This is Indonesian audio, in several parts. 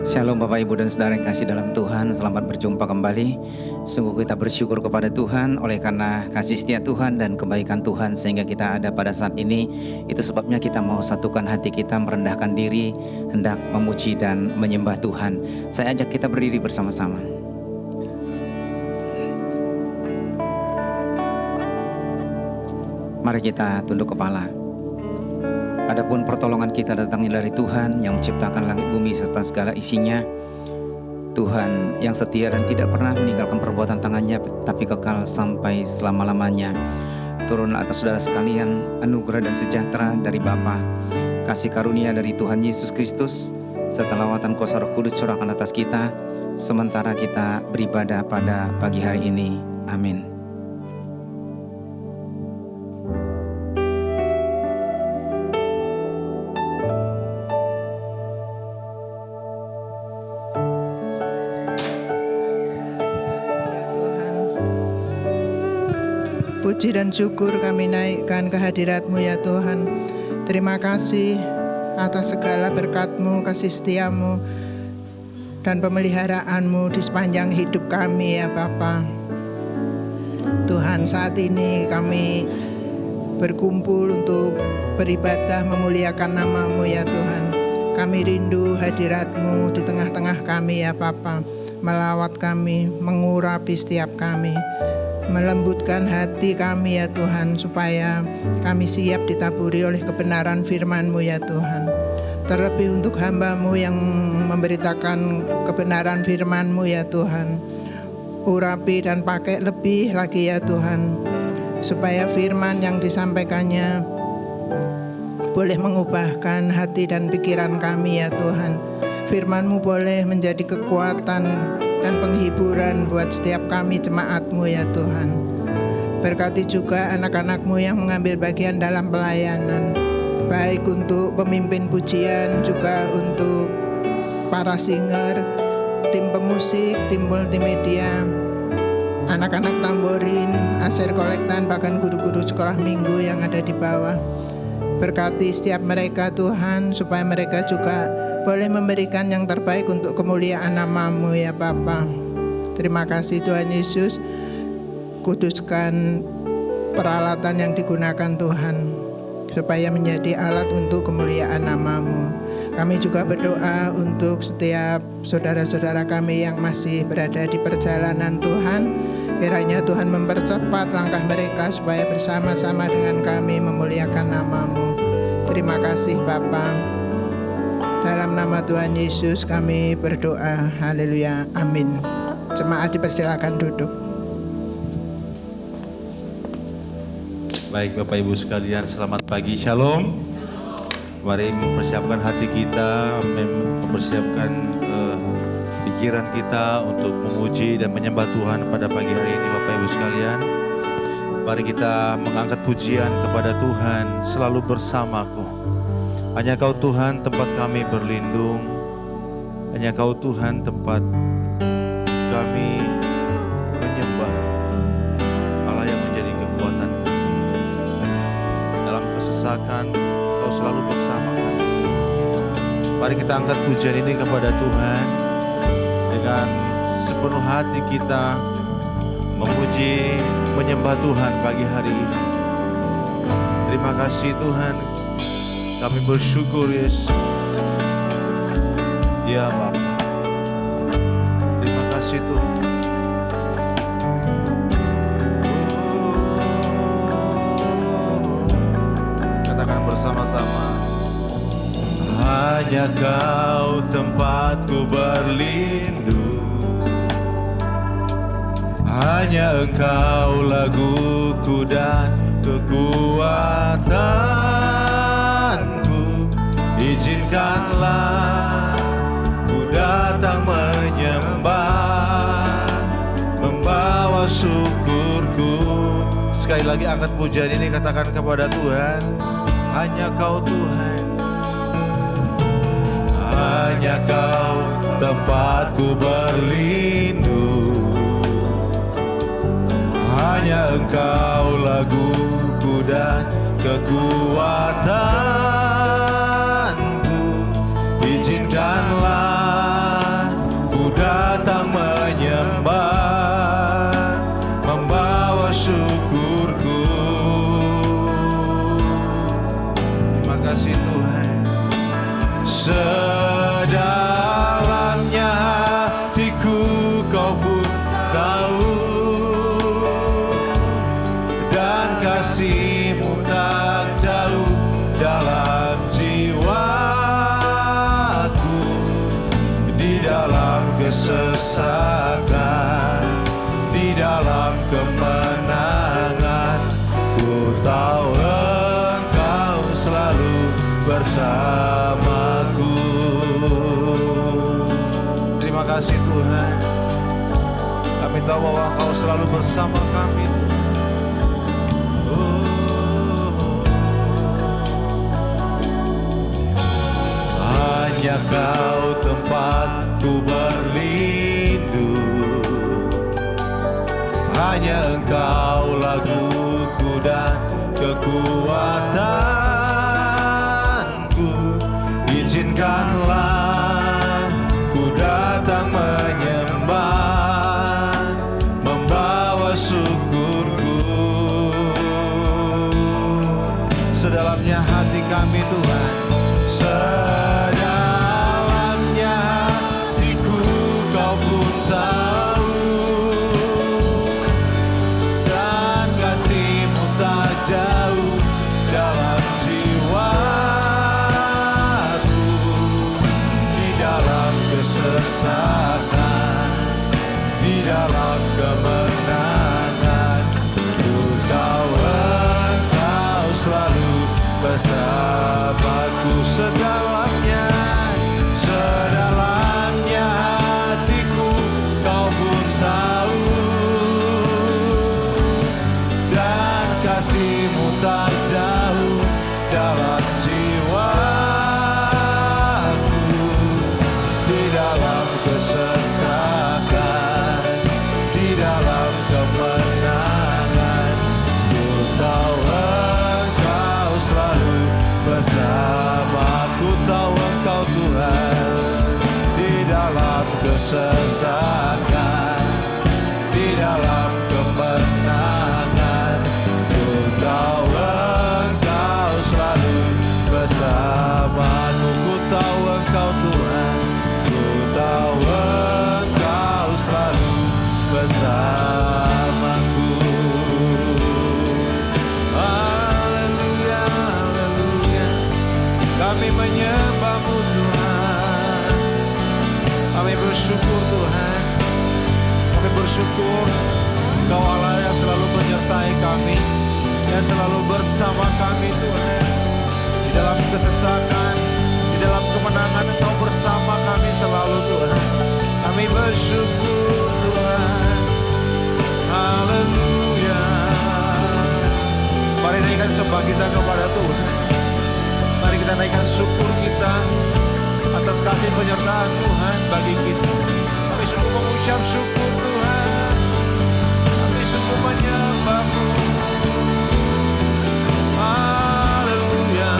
Shalom Bapak Ibu dan Saudara yang kasih dalam Tuhan, selamat berjumpa kembali. Sungguh kita bersyukur kepada Tuhan oleh karena kasih setia Tuhan dan kebaikan Tuhan sehingga kita ada pada saat ini. Itu sebabnya kita mau satukan hati kita, merendahkan diri, hendak memuji dan menyembah Tuhan. Saya ajak kita berdiri bersama-sama. Mari kita tunduk kepala. Adapun pertolongan kita datangnya dari Tuhan yang menciptakan langit bumi serta segala isinya. Tuhan yang setia dan tidak pernah meninggalkan perbuatan tangannya, tapi kekal sampai selama-lamanya. Turunlah atas saudara sekalian anugerah dan sejahtera dari Bapa, kasih karunia dari Tuhan Yesus Kristus, serta lawatan kuasa Roh Kudus curahkan atas kita, sementara kita beribadah pada pagi hari ini. Amin. Puji dan syukur kami naikkan ke hadirat-Mu ya Tuhan. Terima kasih atas segala berkat-Mu, kasih setia-Mu, dan pemeliharaanmu di sepanjang hidup kami ya Bapa. Tuhan, saat ini kami berkumpul untuk beribadah memuliakan nama-Mu ya Tuhan. Kami rindu hadirat-Mu di tengah-tengah kami ya Bapa. Melawat kami, mengurapi setiap kami, melembutkan hati kami ya Tuhan, supaya kami siap ditaburi oleh kebenaran firman-Mu ya Tuhan. Terlebih untuk hamba-Mu yang memberitakan kebenaran firman-Mu ya Tuhan, urapi dan pakai lebih lagi ya Tuhan, supaya firman yang disampaikannya boleh mengubahkan hati dan pikiran kami ya Tuhan. Firman-Mu boleh menjadi kekuatan dan penghiburan buat setiap kami jemaat-Mu ya Tuhan. Berkati juga anak-anak-Mu yang mengambil bagian dalam pelayanan, baik untuk pemimpin pujian, juga untuk para singer, tim pemusik, tim multimedia, anak-anak tamborin, aser kolektan, bahkan guru-guru sekolah minggu yang ada di bawah. Berkati setiap mereka Tuhan, supaya mereka juga boleh memberikan yang terbaik untuk kemuliaan nama-Mu ya Bapa. Terima kasih Tuhan Yesus. Kuduskan peralatan yang digunakan Tuhan, supaya menjadi alat untuk kemuliaan nama-Mu. Kami juga berdoa untuk setiap saudara-saudara kami yang masih berada di perjalanan Tuhan. Kiranya Tuhan mempercepat langkah mereka supaya bersama-sama dengan kami memuliakan nama-Mu. Terima kasih Bapa. Dalam nama Tuhan Yesus kami berdoa. Haleluya. Amin. Jemaat dipersilakan duduk. Baik Bapak Ibu sekalian, selamat pagi, shalom. Mari mempersiapkan hati kita, mempersiapkan pikiran kita untuk memuji dan menyembah Tuhan pada pagi hari ini Bapak Ibu sekalian. Mari kita mengangkat pujian kepada Tuhan, selalu bersamaku. Hanya Kau Tuhan tempat kami berlindung, hanya Kau Tuhan tempat kami menyembah, Allah yang menjadi kekuatan kami. Dalam kesesakan Kau selalu bersama kami. Mari kita angkat pujian ini kepada Tuhan dengan sepenuh hati kita memuji, menyembah Tuhan pagi hari ini. Terima kasih Tuhan, kami bersyukur Yesus. Ya Bapa, terima kasih Tuhan. Katakan bersama-sama. Hanya Kau tempatku berlindung, hanya Engkau laguku dan kekuatanku. Izinkanlah ku datang menyembah, membawa syukurku. Sekali lagi angkat pujian ini, katakan kepada Tuhan, hanya Kau Tuhan, hanya Kau tempatku berlindung, hanya Engkau laguku dan kekuatanku. Izinkanlah kasih Tuhan. Sedalamnya hatiku kau pun tahu, dan kasih-Mu tak jauh dalam jiwaku. Di dalam kesesakan, di dalam kemenangan, ku tahu Engkau selalu bersamaku. Terima kasih Tuhan. Kami tahu bahwa Engkau selalu bersama kami. Hanya Kau tempatku berlindung, hanya Engkau laguku dan kekuatanku. Izinkanlah ku datang menyembah, membawa syukurku. Sedalamnya hati kami Tuhan, sedalamnya hatiku Kau pun tahu, dan kasih-Mu tak jauh dalam jiwaku. Di dalam kesesakan, di dalam kemenangan, ku tahu Engkau selalu bersamaku. Sedalamnya, sedalamnya hatiku Kau pun tahu, dan kasih-Mu tak jauh dalam jiwaku. Di dalam kesesakan, di dalam kemenangan, ku tahu Engkau selalu bersamaku. Tahu Engkau Tuhan, di dalam kesesakan, di dalam kemenangan, ku tahu Engkau selalu bersamaku. Ku tahu Engkau Tuhan, ku tahu Engkau selalu bersamaku. Haleluya, haleluya. Kami menyembah-Mu Tuhan. Kami bersyukur Tuhan. Kami bersyukur Engkau Allah yang selalu menyertai kami, yang selalu bersama kami Tuhan. Di dalam kesesakan, di dalam kemenangan Engkau bersama kami selalu Tuhan. Kami bersyukur Tuhan. Haleluya. Mari naikkan sembah kita kepada Tuhan. Mari kita naikkan syukur kita atas kasih penyertaan Tuhan bagi kita. Kami sungguh mengucap syukur Tuhan. Kami sungguh menyembah-Mu. Haleluya.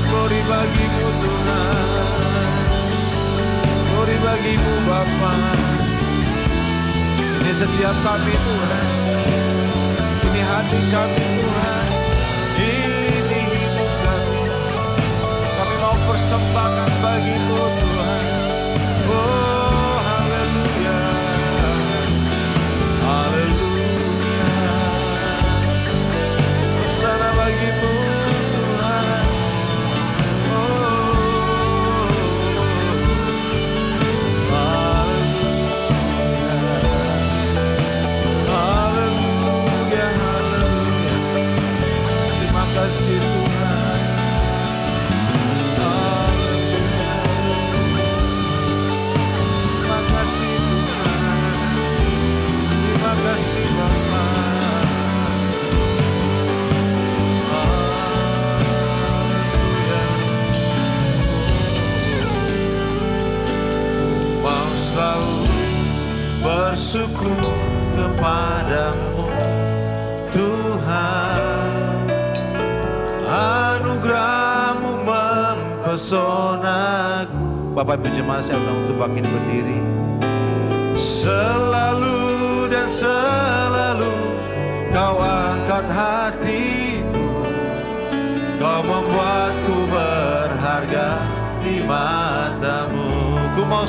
Glory bagi-Mu Tuhan. Glory bagi-Mu Bapa. Ini setiap kami Tuhan. Ini hati kami Tuhan. Ini hidup kami. Kami mau persembahkan bagi-Mu Tuhan. Oh haleluya. Haleluya. Hosana bagi-Mu Tuhan. Oh haleluya. Haleluya. Terima kasih Tuhan. Haleluya. Terima kasih Tuhan. Terima kasih Bapa. Haleluya. Mau selalu bersyukur kepadamu Tuhan. Anugerah-Mu mempesonaku. Bapak Ibu jemaat, saya undang untuk bangkit berdiri. Selalu dan selalu Kau angkat hatiku, Kau membuatku berharga di matamu. Ku mau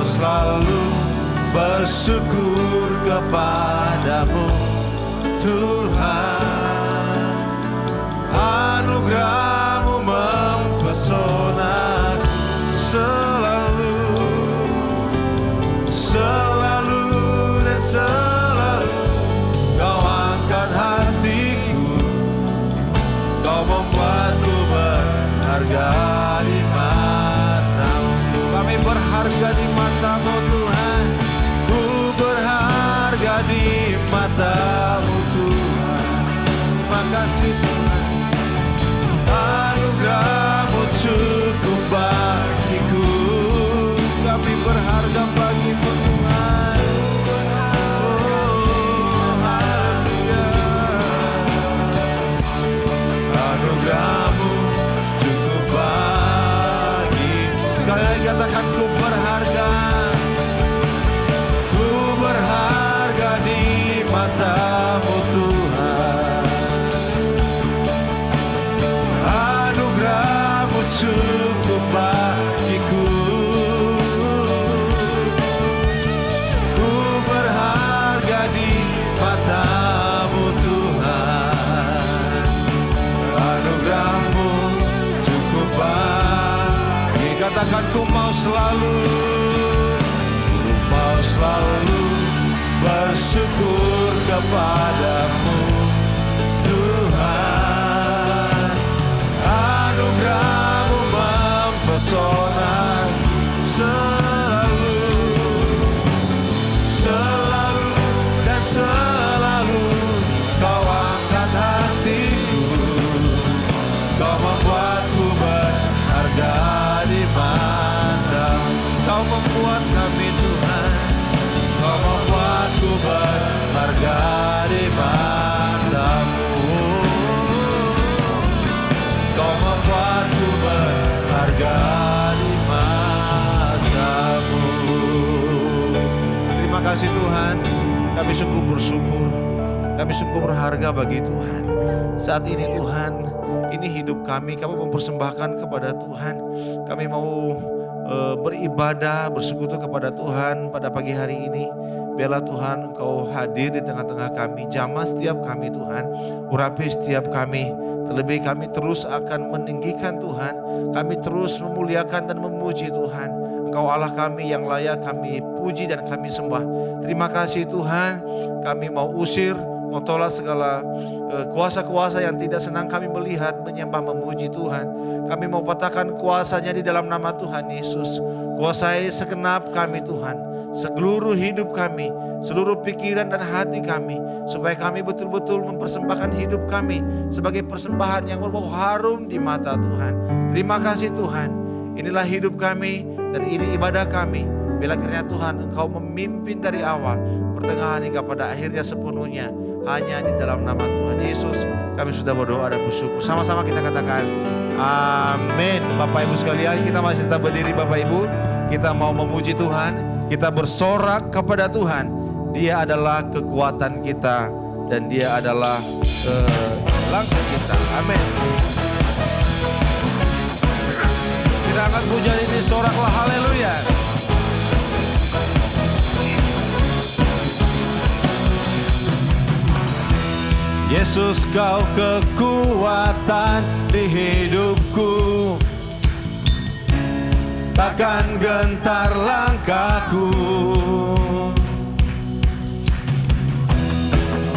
selalu bersyukur kepadamu Tuhan. Anugerah-Mu mempesonaku selalu dan selalu. Kau angkat hatiku, Kau membuatku berharga di matamu. Kami berharga di matamu Tuhan. Ku berharga di matamu Tuhan. Terima kasih Tuhan. Anugerah-Mu cukup bagiku. Kami berharga bagimu Tuhan. Oh, haleluya. Anugerah-Mu cukup bagi. Sekali lagi katakan, ku berharga. Ku berharga di matamu Tuhan. Anugerah-Mu cukup bagiku. Ku berharga di matamu Tuhan. Anugerah-Mu cukup bagi. Katakan, ku mau selalu bersyukur kepadamu Tuhan. Anugerah-Mu mempesona selalu dan selalu. Kau angkat hatiku, Kau membuatku berharga di matamu. Kau membuat kami Tuhan, Kau membuatku berharga di matamu. Kau membuatku berharga di matamu. Terima kasih Tuhan. Kami sungguh bersyukur. Kami sungguh berharga bagi Tuhan. Saat ini Tuhan, ini hidup kami mempersembahkan kepada Tuhan. Kami mau beribadah, bersekutu kepada Tuhan pada pagi hari ini. Biarlah Tuhan Engkau hadir di tengah-tengah kami, jamah setiap kami Tuhan, urapi setiap kami. Terlebih kami terus akan meninggikan Tuhan, kami terus memuliakan dan memuji Tuhan. Engkau Allah kami yang layak kami puji dan kami sembah. Terima kasih Tuhan, kami mau usir, mau tolak segala kuasa-kuasa yang tidak senang kami melihat, menyembah, memuji Tuhan. Kami mau patahkan kuasanya di dalam nama Tuhan Yesus. Kuasai segenap kami Tuhan, seluruh hidup kami, seluruh pikiran dan hati kami, supaya kami betul-betul mempersembahkan hidup kami sebagai persembahan yang berbau harum di mata Tuhan. Terima kasih Tuhan, inilah hidup kami dan ini ibadah kami. Bila kiranya Tuhan Engkau memimpin dari awal, pertengahan hingga pada akhirnya sepenuhnya, hanya di dalam nama Tuhan Yesus kami sudah berdoa dan bersyukur. Sama-sama kita katakan amin. Bapak Ibu sekalian, kita masih tetap berdiri Bapak Ibu. Kita mau memuji Tuhan, kita bersorak kepada Tuhan. Dia adalah kekuatan kita dan Dia adalah langkah kita. Amin. Kita angkat pujian ini, soraklah haleluya. Yesus Kau kekuatan di hidupku, takkan gentar langkahku.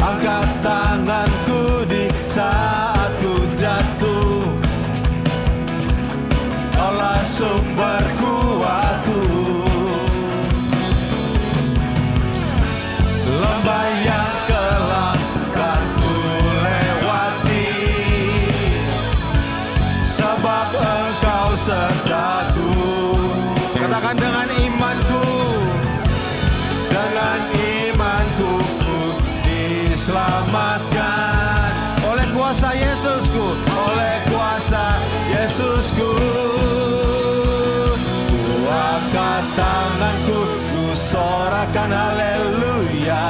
Angkat tanganku di saat ku jatuh, Kaulah sumber kuatku. Lembah yang kelam sebab Engkau sertaku. Katakan, dengan imanku ku diselamatkan oleh kuasa Yesusku, oleh kuasa Yesusku. Ku angkat tanganku, ku sorakan haleluya.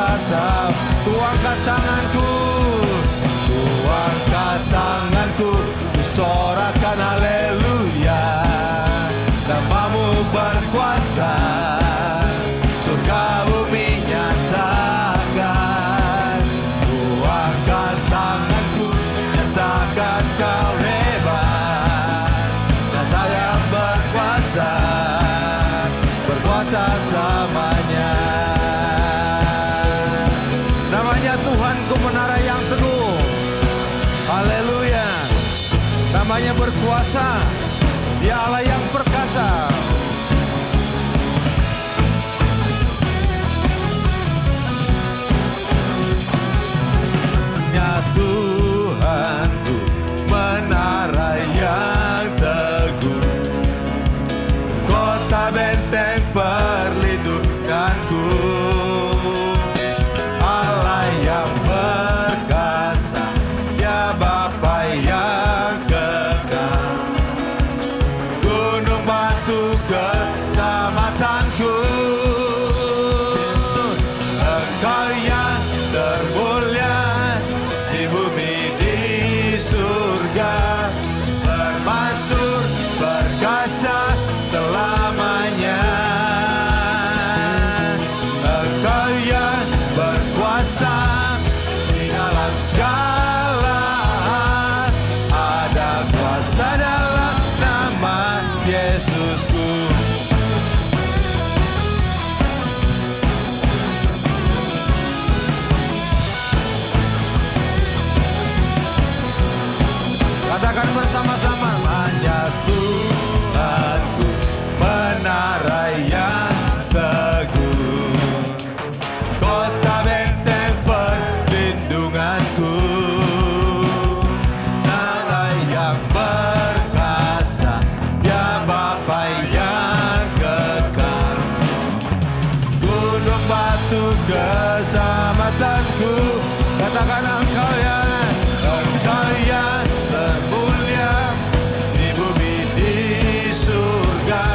berkuasa. Ku angkat tanganku, ku angkat tanganku, ku sorakan haleluya. Namamu berkuasa, surga bumi nyatakan. Ku angkat tanganku, nyatakan kau hebat. Nyata yang berkuasa, berkuasa selamanya. Namanya Tuhanku menara yang teguh. Haleluya. Namanya berkuasa. Dia Allah yang perkasa. Ya Tuhanku, menara yang teguh, kota benteng perlindunganku. Allah yang perkasa, ya Bapa yang kekal, gunung batu keselamatanku. Engkau yang termulia di bumi di surga, bermasyhur berkuasa selamanya. Engkau yang berkuasa di dalam segala, ada kuasa dalam nama Yesusku. Katakan bersama-sama, hanya Tuhanku, menara yang teguh, kota benteng perlindunganku. Allah yang perkasa, ya Bapa yang kekal, gunung batu keselamatanku. Katakan engkau yang termulia di bumi di surga,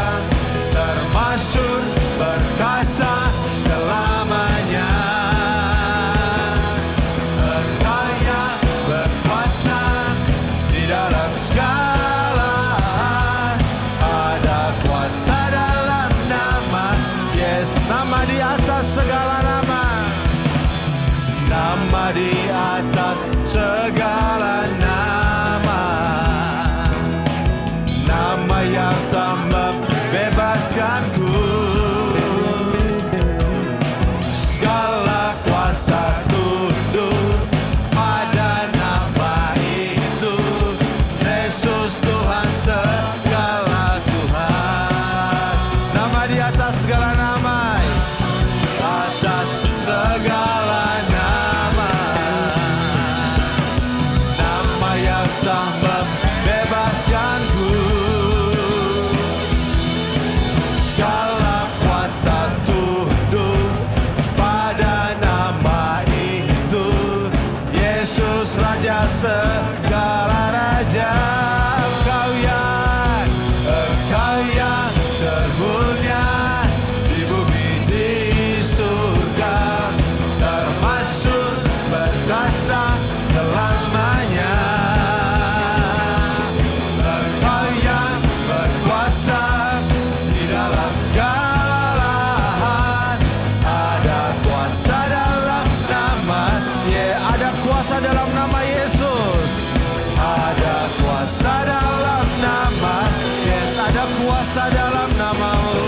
termasyhur perkasa selamanya. Engkau yang berkuasa di dalam segala, ada kuasa dalam nama Yesus. Nama di atas segala nama, nama di atas segala nama, nama yang tak membebaskanku. Segala kuasa tunduk pada nama itu, Yesus Tuhan segala Tuhan. Nama di atas segala nama, atas segala nama, nama yang tak membebaskanku. Segala kuasa tunduk pada nama itu, Yesus Raja segala raja. Engkau yang termulia di bumi di surga, termasyhur berkuasa selamanya. Engkau yang berkuasa di dalam segala, ada kuasa dalam nama, ada kuasa dalam nama Yesus. Ada kuasa dalam nama Yesus, ada kuasa dalam namamu,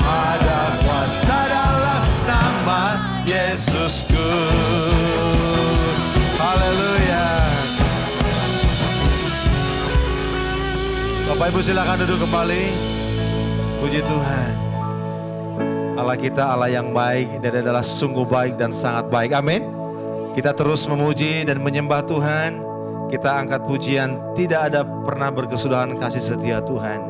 ada kuasa dalam nama Yesusku. Haleluya. Bapak Ibu silakan duduk kembali. Puji Tuhan. Allah kita Allah yang baik, dan adalah sungguh baik dan sangat baik. Amin. Kita terus memuji dan menyembah Tuhan. Kita angkat pujian, tidak ada pernah berkesudahan kasih setia Tuhan.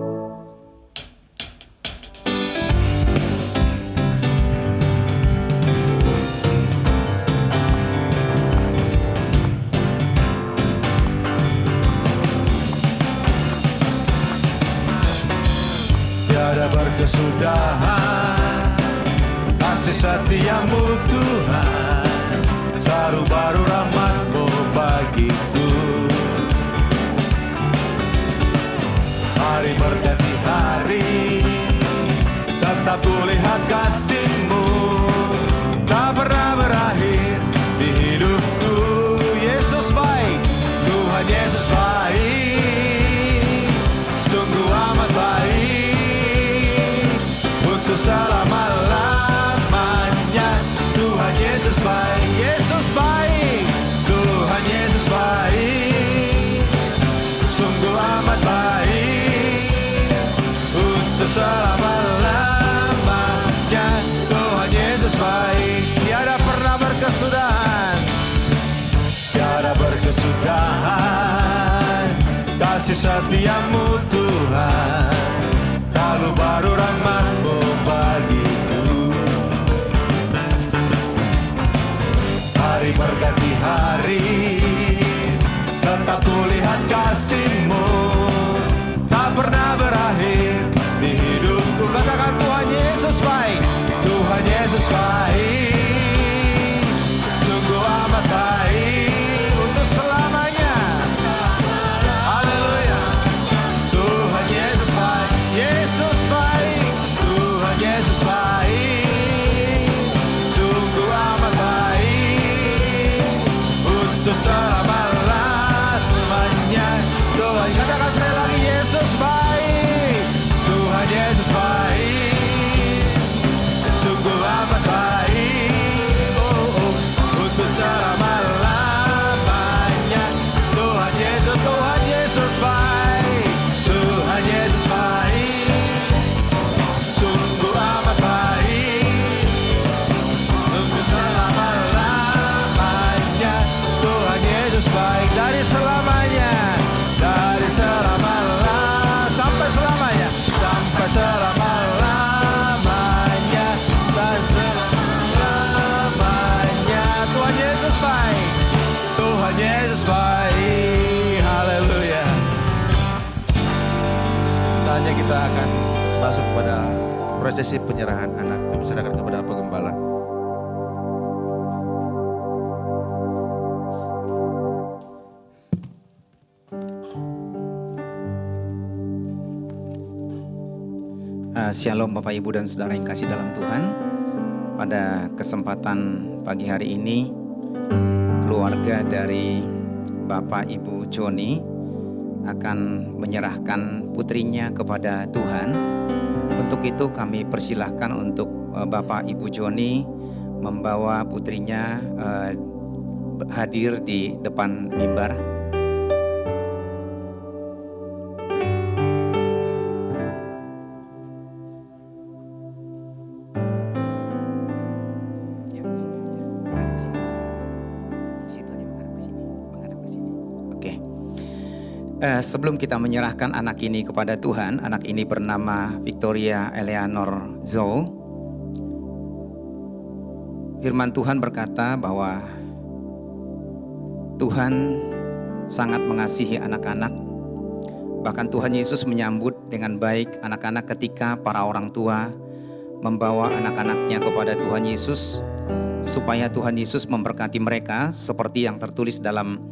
Tiada berkesudahan kasih setiamu Tuhan, selalu baru rahmat-Mu bagiku. Hari berganti hari, tetap kulihat kasih-Mu, tak pernah berakhir di hidupku. Yesus baik, Tuhan Yesus baik, sungguh amat baik, untuk selama-lamanya. Tuhan Yesus baik, Yesus baik, Tuhan Yesus baik, sungguh amat baik, untuk selama-lamanya. Tuhan Yesus baik, tiada pernah berkesudahan, tiada berkesudahan. Kasih setiamu Tuhan, selalu baru rahmat-Mu bagiku. Hari berganti hari, tetap kulihat kasih-Mu, tak pernah berakhir di hidupku. Katakan Tuhan Yesus baik, Tuhan Yesus baik, sungguh amat baik, untuk selamanya. Haleluya. Tuhan Yesus baik, Yesus baik, Tuhan Yesus baik, sungguh amat baik, untuk selama-lamanya. Tuhan, katakan sekali lagi, Yesus baik, Tuhan Yesus baik, sungguh amat baik, untuk selama-lamanya. Tuhan Yesus, Tuhan Yesus baik, Tuhan Yesus baik, sungguh amat baik, untuk selama-lamanya. Tuhan Yesus baik, dari selamanya, dari sampai selamanya, sampai selama-lamanya, dan selamanya. Tuhan Yesus baik, Tuhan Yesus baik. Haleluya. Saatnya kita akan masuk pada prosesi penyerahan anak. Kami serahkan kepada penggembala. Shalom Bapak Ibu dan Saudara yang kasih dalam Tuhan. Pada kesempatan pagi hari ini, keluarga dari Bapak Ibu Joni akan menyerahkan putrinya kepada Tuhan. Untuk itu kami persilahkan untuk Bapak Ibu Joni membawa putrinya hadir di depan mimbar. Sebelum kita menyerahkan anak ini kepada Tuhan, anak ini bernama Victoria Eleanor Zhou. Firman Tuhan berkata bahwa Tuhan sangat mengasihi anak-anak. Bahkan Tuhan Yesus menyambut dengan baik anak-anak ketika para orang tua membawa anak-anaknya kepada Tuhan Yesus, supaya Tuhan Yesus memberkati mereka seperti yang tertulis dalam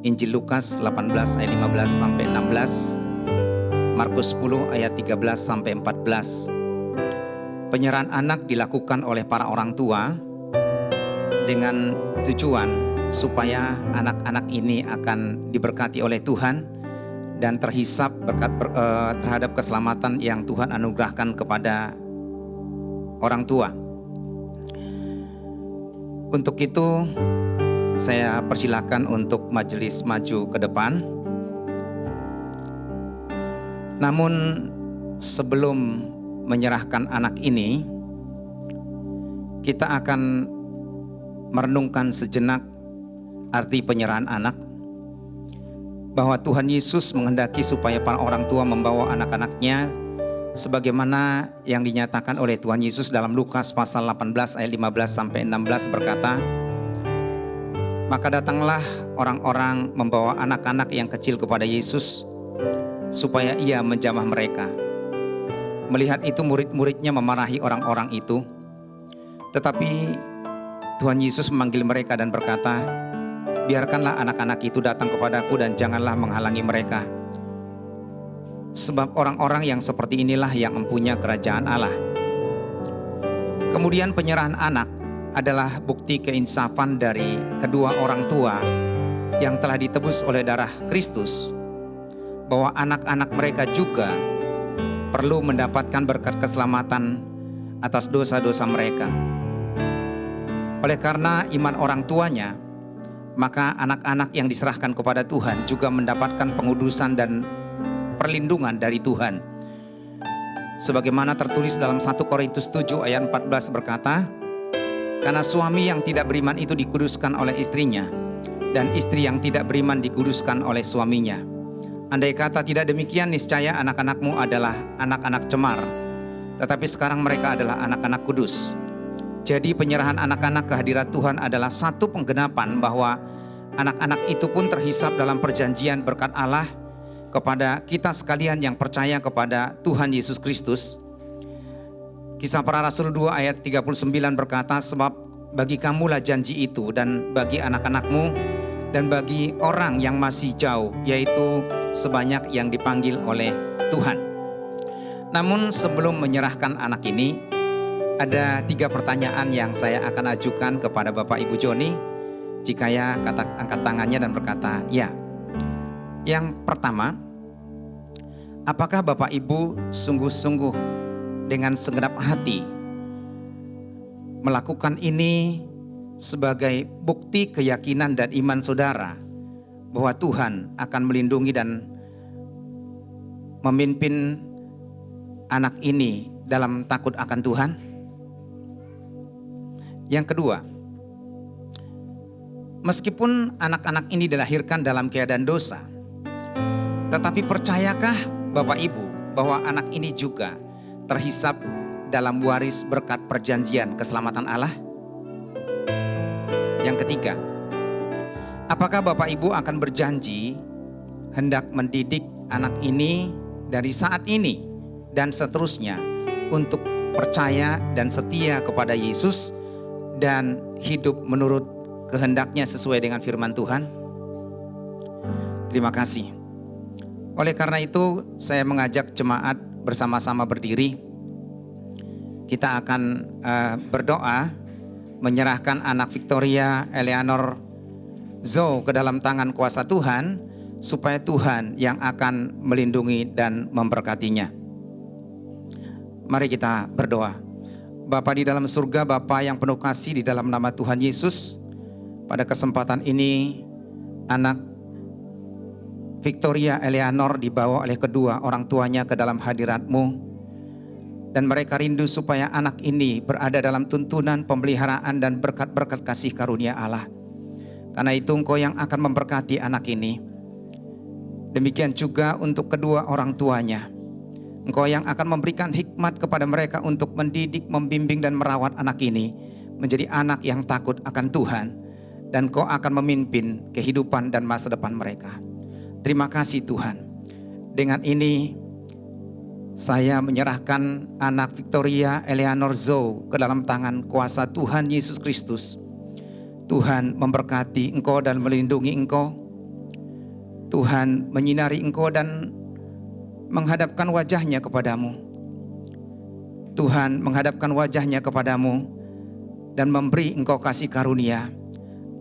Injil Lukas 18 ayat 15 sampai 16, Markus 10 ayat 13 sampai 14. Penyerahan anak dilakukan oleh para orang tua dengan tujuan supaya anak-anak ini akan diberkati oleh Tuhan dan terhisap berkat terhadap keselamatan yang Tuhan anugerahkan kepada orang tua. Untuk itu saya persilahkan untuk majelis maju ke depan. Namun sebelum menyerahkan anak ini, kita akan merenungkan sejenak arti penyerahan anak. Bahwa Tuhan Yesus menghendaki supaya para orang tua membawa anak-anaknya sebagaimana yang dinyatakan oleh Tuhan Yesus dalam Lukas pasal 18 ayat 15 sampai 16 berkata, maka datanglah orang-orang membawa anak-anak yang kecil kepada Yesus supaya ia menjamah mereka. Melihat itu murid-muridnya memarahi orang-orang itu. Tetapi Tuhan Yesus memanggil mereka dan berkata, biarkanlah anak-anak itu datang kepadaku dan janganlah menghalangi mereka. Sebab orang-orang yang seperti inilah yang mempunyai kerajaan Allah. Kemudian penyerahan anak adalah bukti keinsafan dari kedua orang tua yang telah ditebus oleh darah Kristus, bahwa anak-anak mereka juga perlu mendapatkan berkat keselamatan atas dosa-dosa mereka. Oleh karena iman orang tuanya, maka anak-anak yang diserahkan kepada Tuhan juga mendapatkan pengudusan dan perlindungan dari Tuhan. Sebagaimana tertulis dalam 1 Korintus 7 ayat 14 berkata, karena suami yang tidak beriman itu dikuduskan oleh istrinya, dan istri yang tidak beriman dikuduskan oleh suaminya. Andai kata tidak demikian, niscaya anak-anakmu adalah anak-anak cemar, tetapi sekarang mereka adalah anak-anak kudus. Jadi penyerahan anak-anak ke hadirat Tuhan adalah satu penggenapan bahwa anak-anak itu pun terhisap dalam perjanjian berkat Allah kepada kita sekalian yang percaya kepada Tuhan Yesus Kristus. Kisah Para Rasul 2 ayat 39 berkata, sebab bagi kamulah janji itu dan bagi anak-anakmu dan bagi orang yang masih jauh, yaitu sebanyak yang dipanggil oleh Tuhan. Namun sebelum menyerahkan anak ini, ada 3 pertanyaan yang saya akan ajukan kepada Bapak Ibu Joni. Jika ya, angkat tangannya dan berkata, ya. Yang pertama, apakah Bapak Ibu sungguh-sungguh dengan segenap hati melakukan ini sebagai bukti keyakinan dan iman saudara bahwa Tuhan akan melindungi dan memimpin anak ini dalam takut akan Tuhan? Yang kedua, meskipun anak-anak ini dilahirkan dalam keadaan dosa, tetapi percayakah Bapak Ibu bahwa anak ini juga terhisap dalam waris berkat perjanjian keselamatan Allah? Yang ketiga, apakah Bapak Ibu akan berjanji hendak mendidik anak ini dari saat ini dan seterusnya untuk percaya dan setia kepada Yesus dan hidup menurut kehendaknya sesuai dengan firman Tuhan? Terima kasih. Oleh karena itu, saya mengajak jemaat bersama-sama berdiri. Kita akan berdoa menyerahkan anak Victoria Eleanor Zhou ke dalam tangan kuasa Tuhan, supaya Tuhan yang akan melindungi dan memberkatinya. Mari kita berdoa. Bapa di dalam surga, Bapa yang penuh kasih, di dalam nama Tuhan Yesus, pada kesempatan ini anak Victoria Eleanor dibawa oleh kedua orang tuanya ke dalam hadirat-Mu. Dan mereka rindu supaya anak ini berada dalam tuntunan, pemeliharaan dan berkat-berkat kasih karunia Allah. Karena itu Engkau yang akan memberkati anak ini. Demikian juga untuk kedua orang tuanya. Engkau yang akan memberikan hikmat kepada mereka untuk mendidik, membimbing dan merawat anak ini menjadi anak yang takut akan Tuhan. Dan Engkau akan memimpin kehidupan dan masa depan mereka. Terima kasih Tuhan. Dengan ini saya menyerahkan anak Victoria Eleanor Zhou ke dalam tangan kuasa Tuhan Yesus Kristus. Tuhan memberkati engkau dan melindungi engkau. Tuhan menyinari engkau dan menghadapkan wajahnya kepadamu. Tuhan menghadapkan wajahnya kepadamu dan memberi engkau kasih karunia,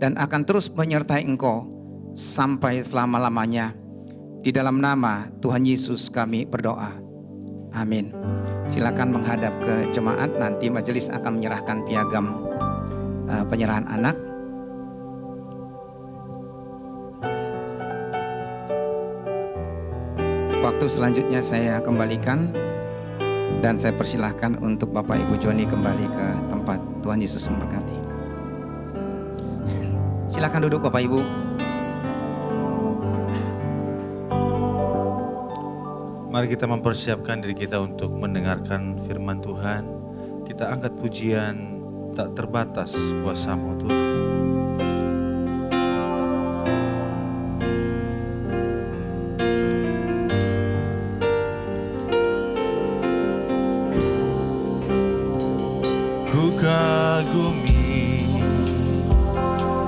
dan akan terus menyertai engkau sampai selama-lamanya. Di dalam nama Tuhan Yesus kami berdoa. Amin. Silakan menghadap ke jemaat, nanti majelis akan menyerahkan piagam penyerahan anak. Waktu selanjutnya saya kembalikan dan saya persilahkan untuk Bapak Ibu Joni kembali ke tempat. Tuhan Yesus memberkati. Silakan duduk Bapak Ibu. Mari kita mempersiapkan diri kita untuk mendengarkan firman Tuhan. Kita angkat pujian tak terbatas kuasa-Mu Tuhan. Ku kagumi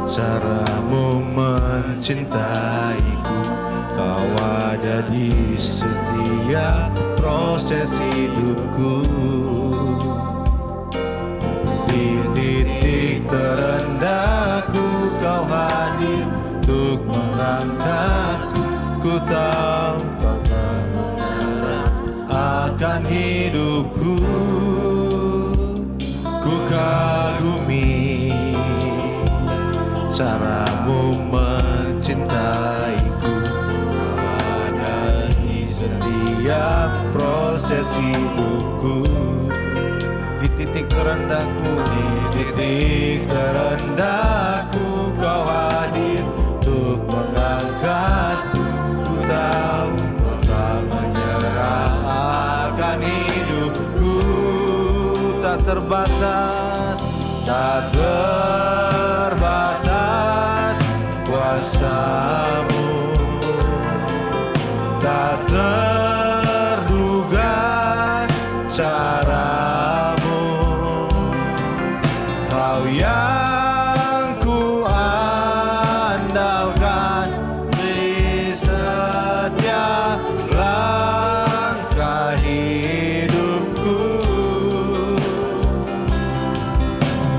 caramu mencintaiku. Kau ada di setiap proses hidupku. Di titik terendahku kau hadir untuk mengangkatku. Ku tahu kau menyerah akan hidupku. Ku kagumi caramu mencintaiku. Kau ada di setiap proses hidupku. Di titik terendahku, di titik terendahku kau hadir untuk mengangkatku. Ku tahu kau tak menyerah akan hidupku. Tak terbatas, tak terbatas kuasamu, tak terduga caramu. Kau yang ku andalkan di setiap langkah hidupku.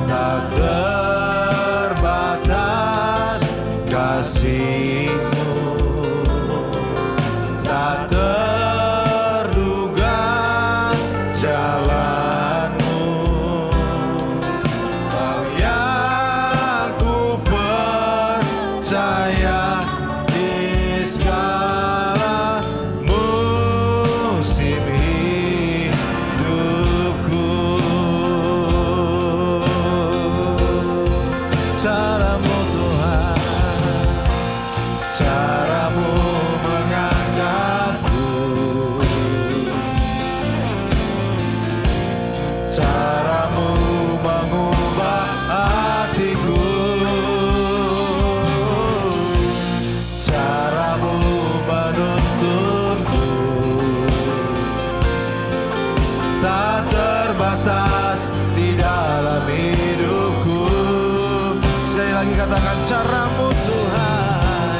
Tak terbatas kasih-Mu, tak terduga jalan-Mu. Kau yang ku percaya di segala musim hidupku. Caramu Tuhan, caramu mengangkatku, caramu mengubah hatiku, caramu menuntunku. Tak terbatas di dalam hidupku. Sekali lagi katakan caramu Tuhan,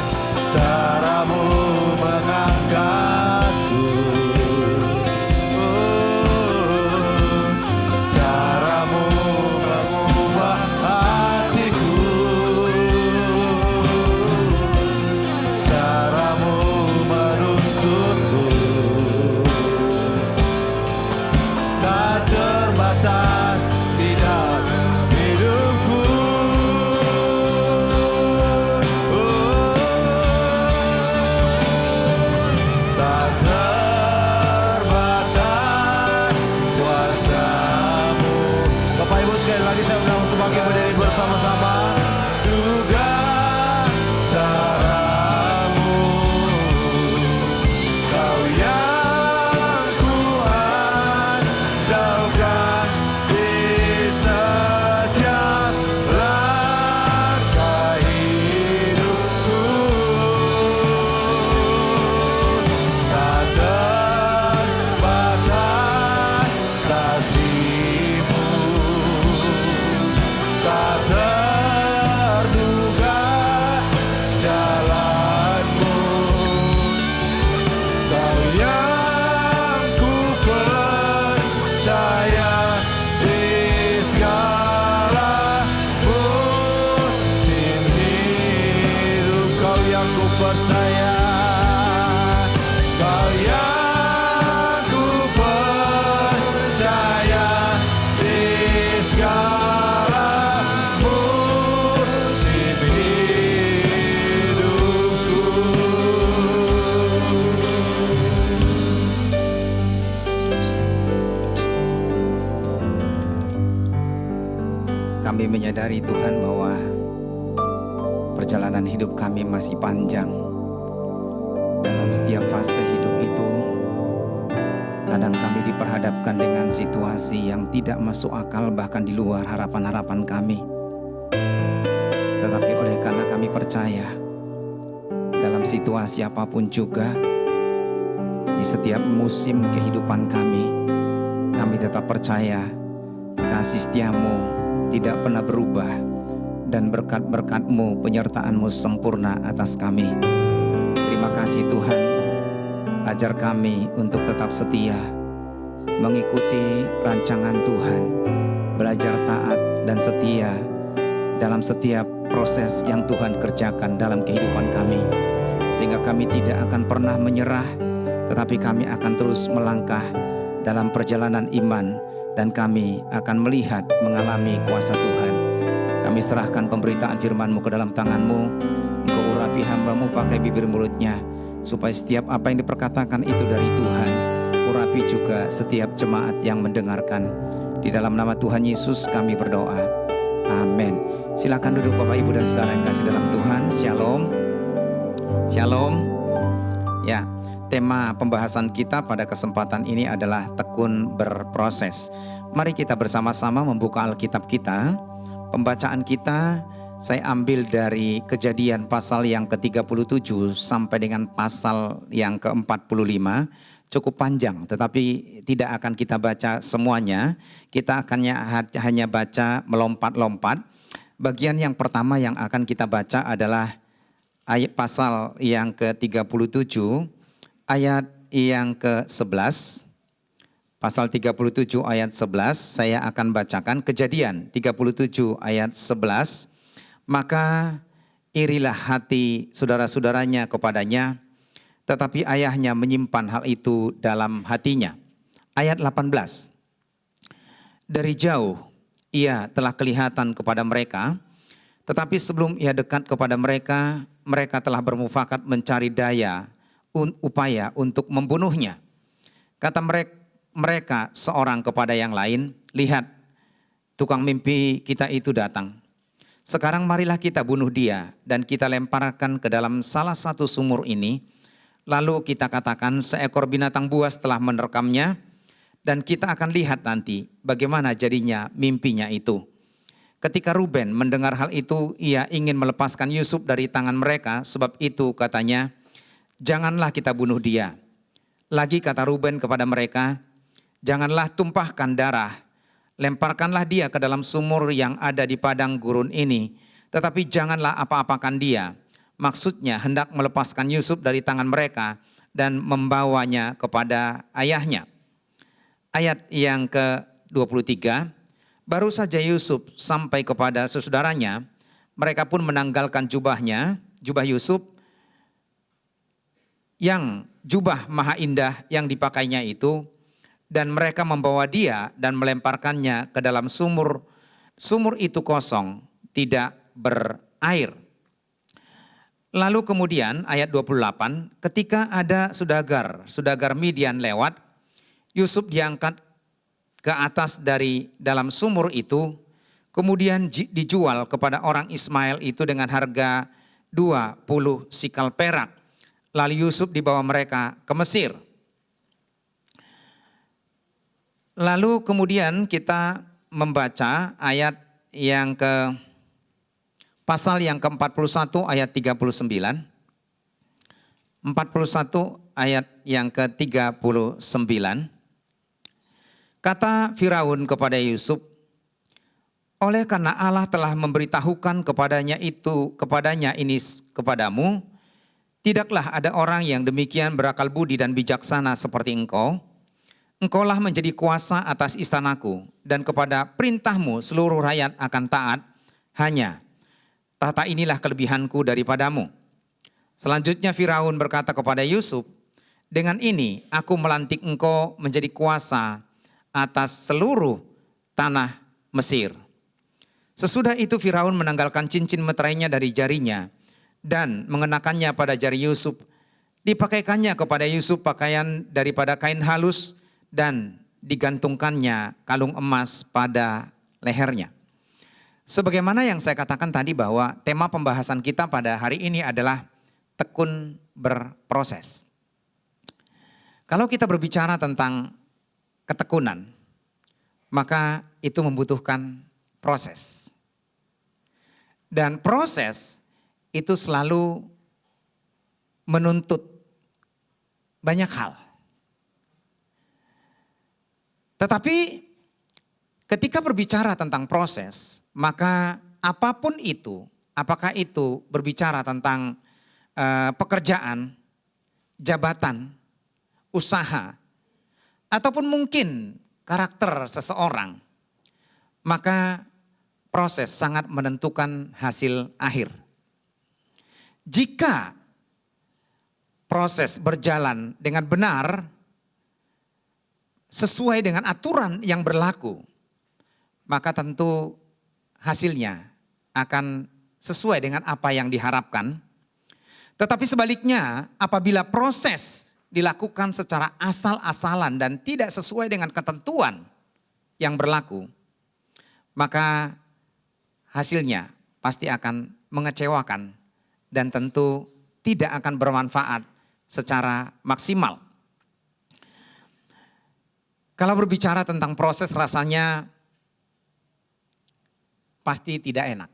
caramu mengangkatku. Caramu mengubah hatiku, caramu menuntunku. Tak terbatas di dalam hidupku. Tak terbatas kuasamu. Bapak Ibu sekali lagi saya undang untuk bangkit berdiri bersama-sama. Duga caramu, kau yang ku andalkan di setiap langkah hidupku. Tak terbatas kasih-Mu, tak terduga jalan-Mu. Kau yang ku percaya di segala musim hidup. Kau yang ku percaya, kau yang ku percaya di segala musim hidupku. Kami menyadari Tuhan bahwa perjalanan hidup kami masih panjang. Dalam setiap fase hidup itu, kadang kami diperhadapkan dengan situasi yang tidak masuk akal, bahkan di luar harapan-harapan kami. Tetapi oleh karena kami percaya, dalam situasi apapun juga, di setiap musim kehidupan kami tetap percaya kasih setiamu tidak pernah berubah, dan berkat-berkat-Mu, penyertaan-Mu sempurna atas kami. Terima kasih Tuhan, ajar kami untuk tetap setia, mengikuti rancangan Tuhan, belajar taat dan setia dalam setiap proses yang Tuhan kerjakan dalam kehidupan kami. Sehingga kami tidak akan pernah menyerah, tetapi kami akan terus melangkah dalam perjalanan iman, dan kami akan melihat, mengalami kuasa Tuhan. Kami serahkan pemberitaan firman-Mu ke dalam tangan-Mu. Engkau urapi hamba-Mu pakai bibir mulutnya, supaya setiap apa yang diperkatakan itu dari Tuhan. Urapi juga setiap jemaat yang mendengarkan. Di dalam nama Tuhan Yesus kami berdoa. Amin. Silakan duduk Bapak Ibu dan Saudara yang kasih dalam Tuhan. Shalom. Shalom. Ya, tema pembahasan kita pada kesempatan ini adalah tekun berproses. Mari kita bersama-sama membuka Alkitab kita. Pembacaan kita saya ambil dari Kejadian pasal yang ke-37 sampai dengan pasal yang ke-45. Cukup panjang, tetapi tidak akan kita baca semuanya. Kita akan hanya baca melompat-lompat. Bagian yang pertama yang akan kita baca adalah ayat pasal yang ke-37, ayat yang ke-11. Pasal 37 ayat 11 saya akan bacakan. Kejadian 37 ayat 11. Maka irilah hati saudara-saudaranya kepadanya, tetapi ayahnya menyimpan hal itu dalam hatinya. Ayat 18. Dari jauh ia telah kelihatan kepada mereka, tetapi sebelum ia dekat kepada mereka, mereka telah bermufakat mencari upaya untuk membunuhnya. Kata mereka seorang kepada yang lain, lihat, tukang mimpi kita itu datang. Sekarang marilah kita bunuh dia dan kita lemparkan ke dalam salah satu sumur ini. Lalu kita katakan seekor binatang buas telah menerkamnya, dan kita akan lihat nanti bagaimana jadinya mimpinya itu. Ketika Ruben mendengar hal itu, ia ingin melepaskan Yusuf dari tangan mereka, sebab itu katanya, janganlah kita bunuh dia. Lagi kata Ruben kepada mereka, janganlah tumpahkan darah, lemparkanlah dia ke dalam sumur yang ada di padang gurun ini, tetapi janganlah apa-apakan dia. Maksudnya hendak melepaskan Yusuf dari tangan mereka dan membawanya kepada ayahnya. Ayat yang ke-23, baru saja Yusuf sampai kepada saudaranya, mereka pun menanggalkan jubah Yusuf, yang jubah maha indah yang dipakainya itu, dan mereka membawa dia dan melemparkannya ke dalam sumur. Sumur itu kosong, tidak berair. Lalu kemudian ayat 28, ketika ada saudagar Midian lewat, Yusuf diangkat ke atas dari dalam sumur itu, kemudian dijual kepada orang Ismail itu dengan harga 20 sikal perak. Lalu Yusuf dibawa mereka ke Mesir. Lalu kemudian kita membaca ayat yang pasal yang ke-41 ayat 39. 41 ayat yang ke-39. Kata Firaun kepada Yusuf, oleh karena Allah telah memberitahukan kepadanya kepadamu, tidaklah ada orang yang demikian berakal budi dan bijaksana seperti engkau. Engkaulah menjadi kuasa atas istanaku, dan kepada perintahmu seluruh rakyat akan taat. Hanya tahta inilah kelebihanku daripadamu. Selanjutnya Firaun berkata kepada Yusuf, dengan ini aku melantik engkau menjadi kuasa atas seluruh tanah Mesir. Sesudah itu Firaun menanggalkan cincin meterainya dari jarinya dan mengenakannya pada jari Yusuf. Dipakaikannya kepada Yusuf pakaian daripada kain halus dan digantungkannya kalung emas pada lehernya. Sebagaimana yang saya katakan tadi bahwa tema pembahasan kita pada hari ini adalah tekun berproses. Kalau kita berbicara tentang ketekunan, maka itu membutuhkan proses. Dan proses itu selalu menuntut banyak hal. Tetapi Ketika berbicara tentang proses, maka apapun itu, apakah itu berbicara tentang pekerjaan, jabatan, usaha, ataupun mungkin karakter seseorang, maka proses sangat menentukan hasil akhir. Jika proses berjalan dengan benar, sesuai dengan aturan yang berlaku, maka tentu hasilnya akan sesuai dengan apa yang diharapkan. Tetapi sebaliknya, apabila proses dilakukan secara asal-asalan dan tidak sesuai dengan ketentuan yang berlaku, maka hasilnya pasti akan mengecewakan dan tentu tidak akan bermanfaat secara maksimal. Kalau berbicara tentang proses, rasanya pasti tidak enak.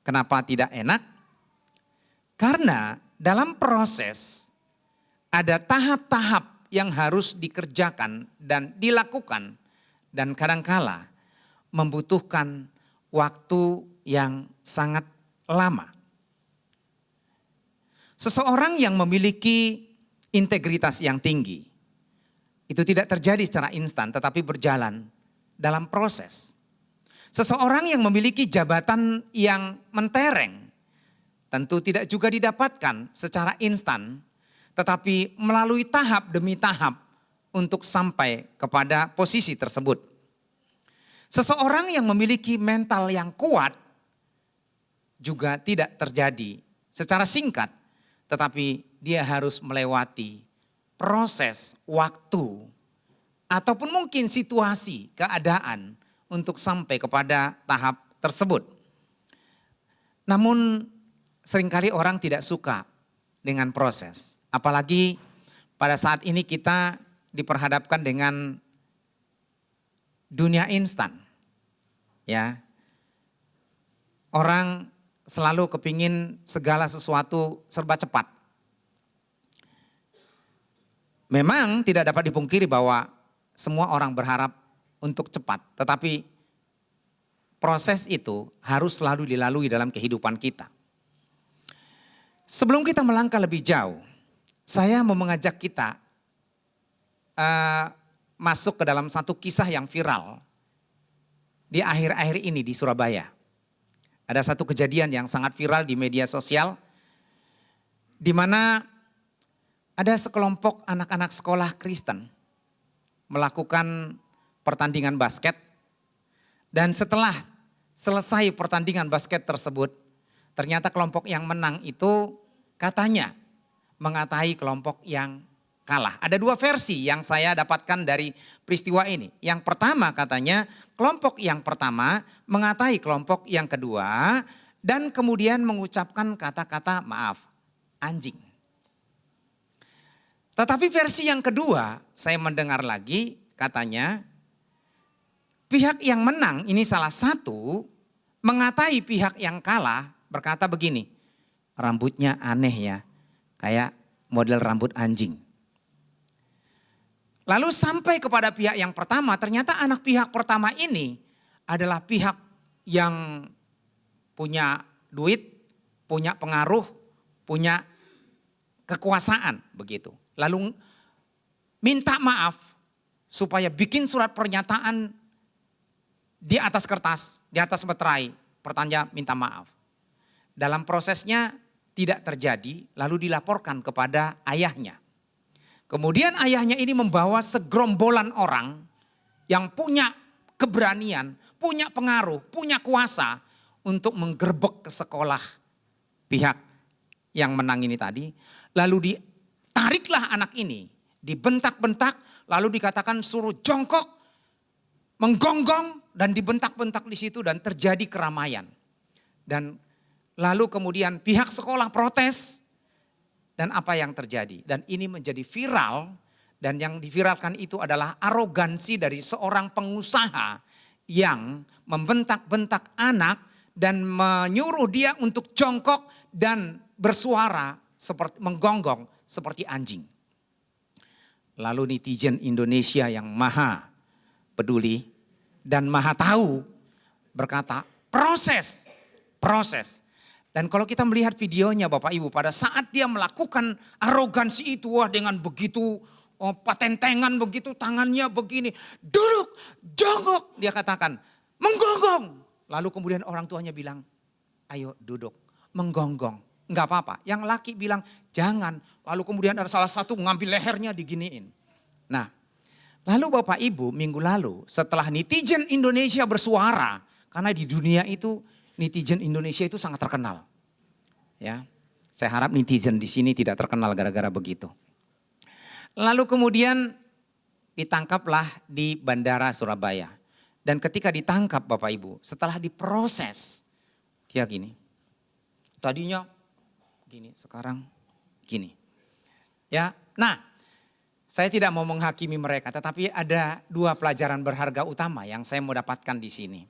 Kenapa tidak enak? Karena dalam proses ada tahap-tahap yang harus dikerjakan dan dilakukan, dan kadangkala membutuhkan waktu yang sangat lama. Seseorang yang memiliki integritas yang tinggi, itu tidak terjadi secara instan tetapi berjalan dalam proses. Seseorang yang memiliki jabatan yang mentereng tentu tidak juga didapatkan secara instan, tetapi melalui tahap demi tahap untuk sampai kepada posisi tersebut. Seseorang yang memiliki mental yang kuat juga tidak terjadi secara singkat, tetapi dia harus melewati proses waktu ataupun mungkin situasi, keadaan untuk sampai kepada tahap tersebut. Namun seringkali orang tidak suka dengan proses. Apalagi pada saat ini kita diperhadapkan dengan dunia instan. Ya. Orang selalu kepingin segala sesuatu serba cepat. Memang tidak dapat dipungkiri bahwa semua orang berharap untuk cepat, tetapi proses itu harus selalu dilalui dalam kehidupan kita. Sebelum kita melangkah lebih jauh, saya mau mengajak kita masuk ke dalam satu kisah yang viral di akhir-akhir ini di Surabaya. Ada satu kejadian yang sangat viral di media sosial, di mana ada sekelompok anak-anak sekolah Kristen melakukan pertandingan basket, dan setelah selesai pertandingan basket tersebut, ternyata kelompok yang menang itu katanya mengatai kelompok yang kalah. Ada dua versi yang saya dapatkan dari peristiwa ini. Yang pertama katanya kelompok yang pertama mengatai kelompok yang kedua dan kemudian mengucapkan kata-kata maaf, anjing. Tetapi versi yang kedua saya mendengar lagi katanya pihak yang menang ini salah satu mengatai pihak yang kalah berkata begini, rambutnya aneh ya, kayak model rambut anjing. Lalu sampai kepada pihak yang pertama, ternyata anak pihak pertama ini adalah pihak yang punya duit, punya pengaruh, punya kekuasaan begitu. Lalu minta maaf supaya bikin surat pernyataan di atas kertas, di atas meterai, pertanda minta maaf. Dalam prosesnya tidak terjadi, lalu dilaporkan kepada ayahnya. Kemudian ayahnya ini membawa segerombolan orang yang punya keberanian, punya pengaruh, punya kuasa untuk menggerbek ke sekolah pihak yang menang ini tadi. Lalu ditariklah anak ini, dibentak-bentak, lalu dikatakan suruh jongkok, menggonggong dan dibentak-bentak di situ dan terjadi keramaian. Dan lalu kemudian pihak sekolah protes. Dan apa yang terjadi? Dan ini menjadi viral, dan yang diviralkan itu adalah arogansi dari seorang pengusaha yang membentak-bentak anak dan menyuruh dia untuk jongkok dan bersuara seperti menggonggong seperti anjing. Lalu netizen Indonesia yang maha peduli dan maha tahu berkata proses. Dan kalau kita melihat videonya Bapak Ibu, pada saat dia melakukan arogansi itu, wah dengan begitu patentengan, begitu tangannya begini, duduk, jongkok, dia katakan menggonggong. Lalu kemudian orang tuanya bilang, ayo duduk, menggonggong. Enggak apa-apa, yang laki bilang jangan. Lalu kemudian ada salah satu ngambil lehernya diginiin. Nah, lalu Bapak Ibu minggu lalu setelah netizen Indonesia bersuara, karena di dunia itu netizen Indonesia itu sangat terkenal. Ya, saya harap netizen di sini tidak terkenal gara-gara begitu. Lalu kemudian ditangkaplah di Bandara Surabaya. Dan ketika ditangkap Bapak Ibu, setelah diproses, dia gini. Tadinya gini, sekarang gini. Ya, nah, saya tidak mau menghakimi mereka, tetapi ada 2 pelajaran berharga utama yang saya mau dapatkan di sini.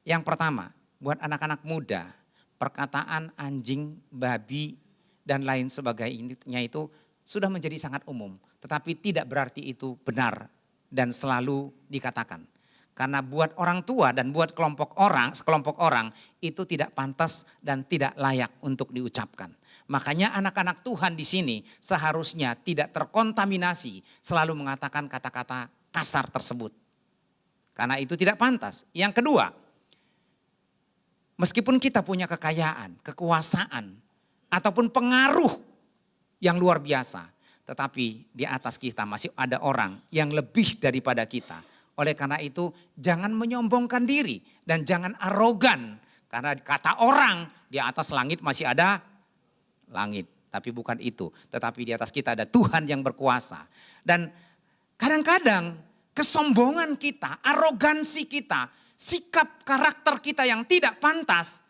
Yang pertama, buat anak-anak muda, perkataan anjing, babi, dan lain sebagainya itu sudah menjadi sangat umum. Tetapi tidak berarti itu benar dan selalu dikatakan. Karena buat orang tua dan buat sekelompok orang itu tidak pantas dan tidak layak untuk diucapkan. Makanya anak-anak Tuhan di sini seharusnya tidak terkontaminasi selalu mengatakan kata-kata kasar tersebut. Karena itu tidak pantas. Yang kedua, meskipun kita punya kekayaan, kekuasaan, ataupun pengaruh yang luar biasa, tetapi di atas kita masih ada orang yang lebih daripada kita. Oleh karena itu jangan menyombongkan diri dan jangan arogan. Karena kata orang di atas langit masih ada langit. Tapi bukan itu, tetapi di atas kita ada Tuhan yang berkuasa. Dan kadang-kadang kesombongan kita, arogansi kita, sikap karakter kita yang tidak pantas,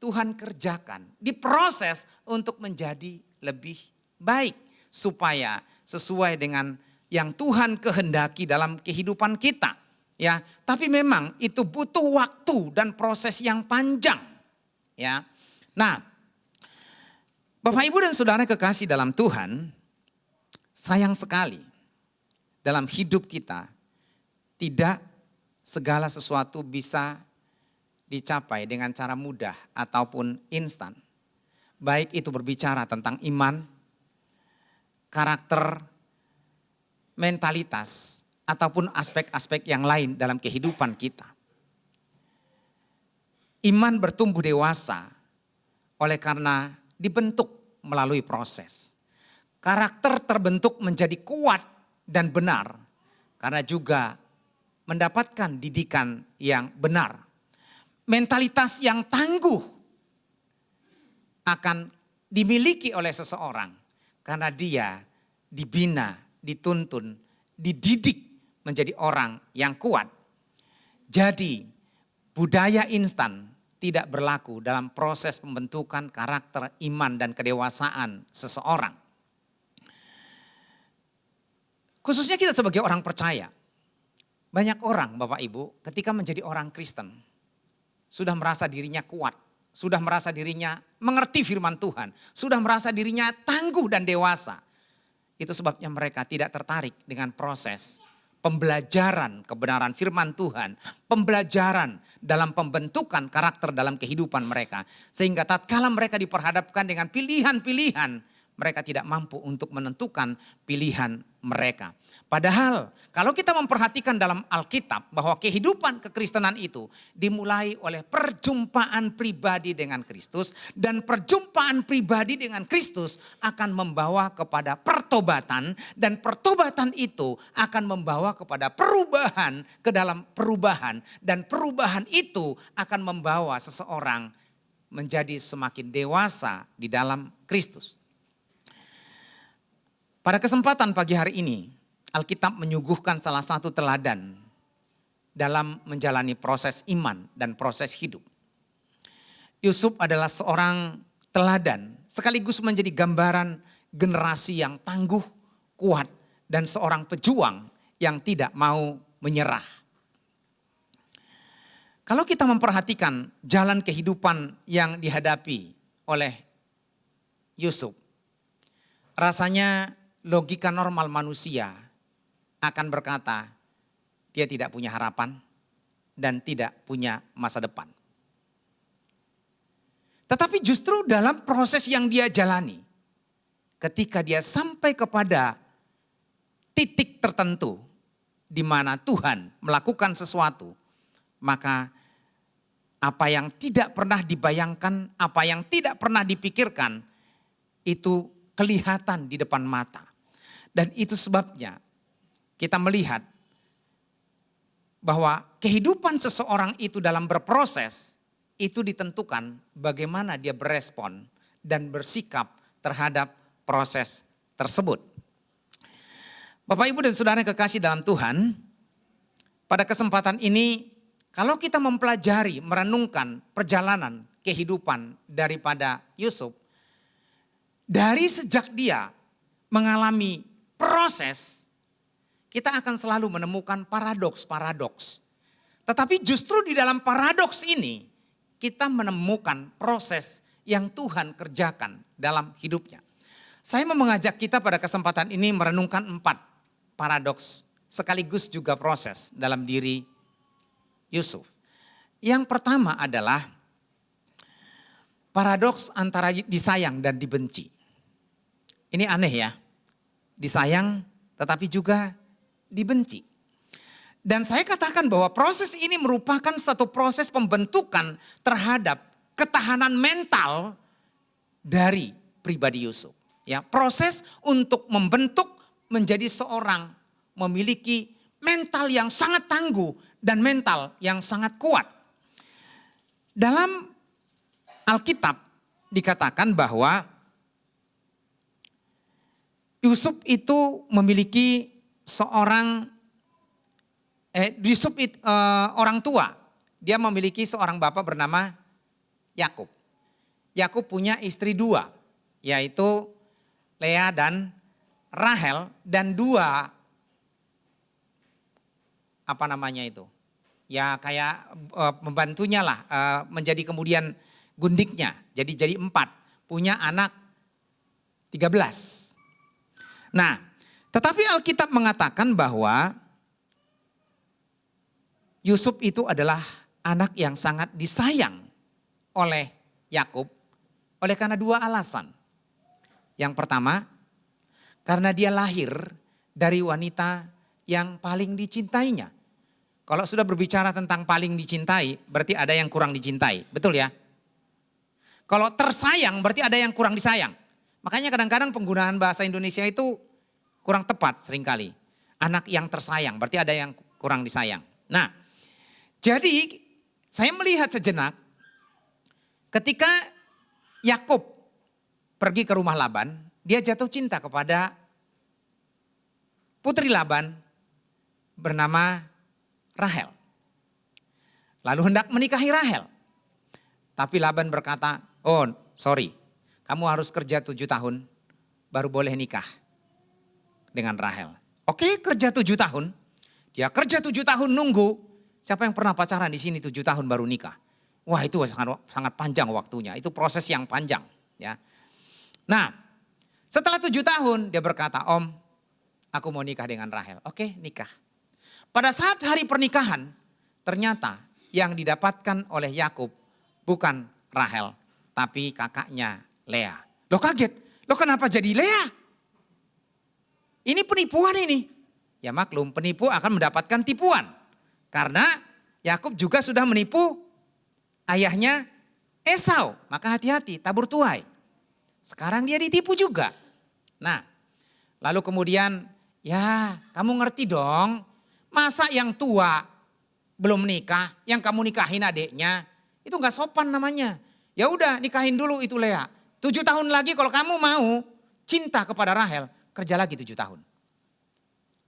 Tuhan kerjakan, diproses untuk menjadi lebih baik. Supaya sesuai dengan yang Tuhan kehendaki dalam kehidupan kita. Ya, tapi memang itu butuh waktu dan proses yang panjang. Ya. Nah, Bapak Ibu dan Saudara kekasih dalam Tuhan, sayang sekali dalam hidup kita tidak segala sesuatu bisa dicapai dengan cara mudah ataupun instan. Baik itu berbicara tentang iman, karakter, mentalitas, ataupun aspek-aspek yang lain dalam kehidupan kita. Iman bertumbuh dewasa oleh karena dibentuk melalui proses. Karakter terbentuk menjadi kuat dan benar karena juga mendapatkan didikan yang benar. Mentalitas yang tangguh akan dimiliki oleh seseorang karena dia dibina, dituntun, dididik menjadi orang yang kuat. Jadi budaya instan tidak berlaku dalam proses pembentukan karakter, iman, dan kedewasaan seseorang. Khususnya kita sebagai orang percaya. Banyak orang Bapak Ibu ketika menjadi orang Kristen sudah merasa dirinya kuat. Sudah merasa dirinya mengerti firman Tuhan. Sudah merasa dirinya tangguh dan dewasa. Itu sebabnya mereka tidak tertarik dengan proses pembelajaran kebenaran firman Tuhan. Pembelajaran dalam pembentukan karakter dalam kehidupan mereka. Sehingga tatkala mereka diperhadapkan dengan pilihan-pilihan, mereka tidak mampu untuk menentukan pilihan mereka. Padahal kalau kita memperhatikan dalam Alkitab bahwa kehidupan kekristenan itu dimulai oleh perjumpaan pribadi dengan Kristus. Dan perjumpaan pribadi dengan Kristus akan membawa kepada pertobatan. Dan pertobatan itu akan membawa kepada perubahan ke dalam perubahan. Dan perubahan itu akan membawa seseorang menjadi semakin dewasa di dalam Kristus. Pada kesempatan pagi hari ini, Alkitab menyuguhkan salah satu teladan dalam menjalani proses iman dan proses hidup. Yusuf adalah seorang teladan, sekaligus menjadi gambaran generasi yang tangguh, kuat, dan seorang pejuang yang tidak mau menyerah. Kalau kita memperhatikan jalan kehidupan yang dihadapi oleh Yusuf, rasanya logika normal manusia akan berkata, dia tidak punya harapan dan tidak punya masa depan. Tetapi justru dalam proses yang dia jalani, ketika dia sampai kepada titik tertentu di mana Tuhan melakukan sesuatu, maka apa yang tidak pernah dibayangkan, apa yang tidak pernah dipikirkan, itu kelihatan di depan mata. Dan itu sebabnya kita melihat bahwa kehidupan seseorang itu dalam berproses, itu ditentukan bagaimana dia berespon dan bersikap terhadap proses tersebut. Bapak, Ibu, dan saudara yang kekasih dalam Tuhan, pada kesempatan ini kalau kita mempelajari, merenungkan perjalanan kehidupan daripada Yusuf, dari sejak dia mengalami proses, kita akan selalu menemukan paradoks-paradoks. Tetapi justru di dalam paradoks ini, kita menemukan proses yang Tuhan kerjakan dalam hidupnya. Saya mau mengajak kita pada kesempatan ini merenungkan 4 paradoks sekaligus juga proses dalam diri Yusuf. Yang pertama adalah paradoks antara disayang dan dibenci. Ini aneh ya, disayang tetapi juga dibenci. Dan saya katakan bahwa proses ini merupakan satu proses pembentukan terhadap ketahanan mental dari pribadi Yusuf. Ya, proses untuk membentuk menjadi seorang memiliki mental yang sangat tangguh dan mental yang sangat kuat. Dalam Alkitab dikatakan bahwa Yusuf itu memiliki orang tua. Dia memiliki seorang bapak bernama Yakub. Yakub punya istri 2, yaitu Lea dan Rahel, dan 2 ya kayak membantunya lah, menjadi kemudian gundiknya. Jadi 4, punya anak 13. Nah, tetapi Alkitab mengatakan bahwa Yusuf itu adalah anak yang sangat disayang oleh Yakub oleh karena 2 alasan. Yang pertama, karena dia lahir dari wanita yang paling dicintainya. Kalau sudah berbicara tentang paling dicintai, berarti ada yang kurang dicintai. Betul ya? Kalau tersayang, berarti ada yang kurang disayang. Makanya kadang-kadang penggunaan bahasa Indonesia itu kurang tepat seringkali. Anak yang tersayang, berarti ada yang kurang disayang. Nah, jadi saya melihat sejenak ketika Yakub pergi ke rumah Laban, dia jatuh cinta kepada putri Laban bernama Rahel. Lalu hendak menikahi Rahel. Tapi Laban berkata, oh sorry, kamu harus kerja 7 tahun baru boleh nikah dengan Rahel. Oke, kerja 7 tahun. Dia kerja 7 tahun nunggu. Siapa yang pernah pacaran di sini 7 tahun baru nikah? Wah, itu sangat panjang waktunya. Itu proses yang panjang, ya. Nah, setelah 7 tahun dia berkata, "Om, aku mau nikah dengan Rahel." Oke, nikah. Pada saat hari pernikahan, ternyata yang didapatkan oleh Yakub bukan Rahel, tapi kakaknya Lea. Loh, kaget. Loh, kenapa jadi Lea? Ini penipuan ini. Ya maklum, penipu akan mendapatkan tipuan. Karena Yakub juga sudah menipu ayahnya Esau. Maka hati-hati, tabur tuai. Sekarang dia ditipu juga. Nah, lalu kemudian, ya kamu ngerti dong. Masa yang tua belum nikah, yang kamu nikahin adiknya, itu gak sopan namanya. Ya udah nikahin dulu itu Lea. 7 tahun lagi kalau kamu mau cinta kepada Rahel, kerja lagi 7 tahun.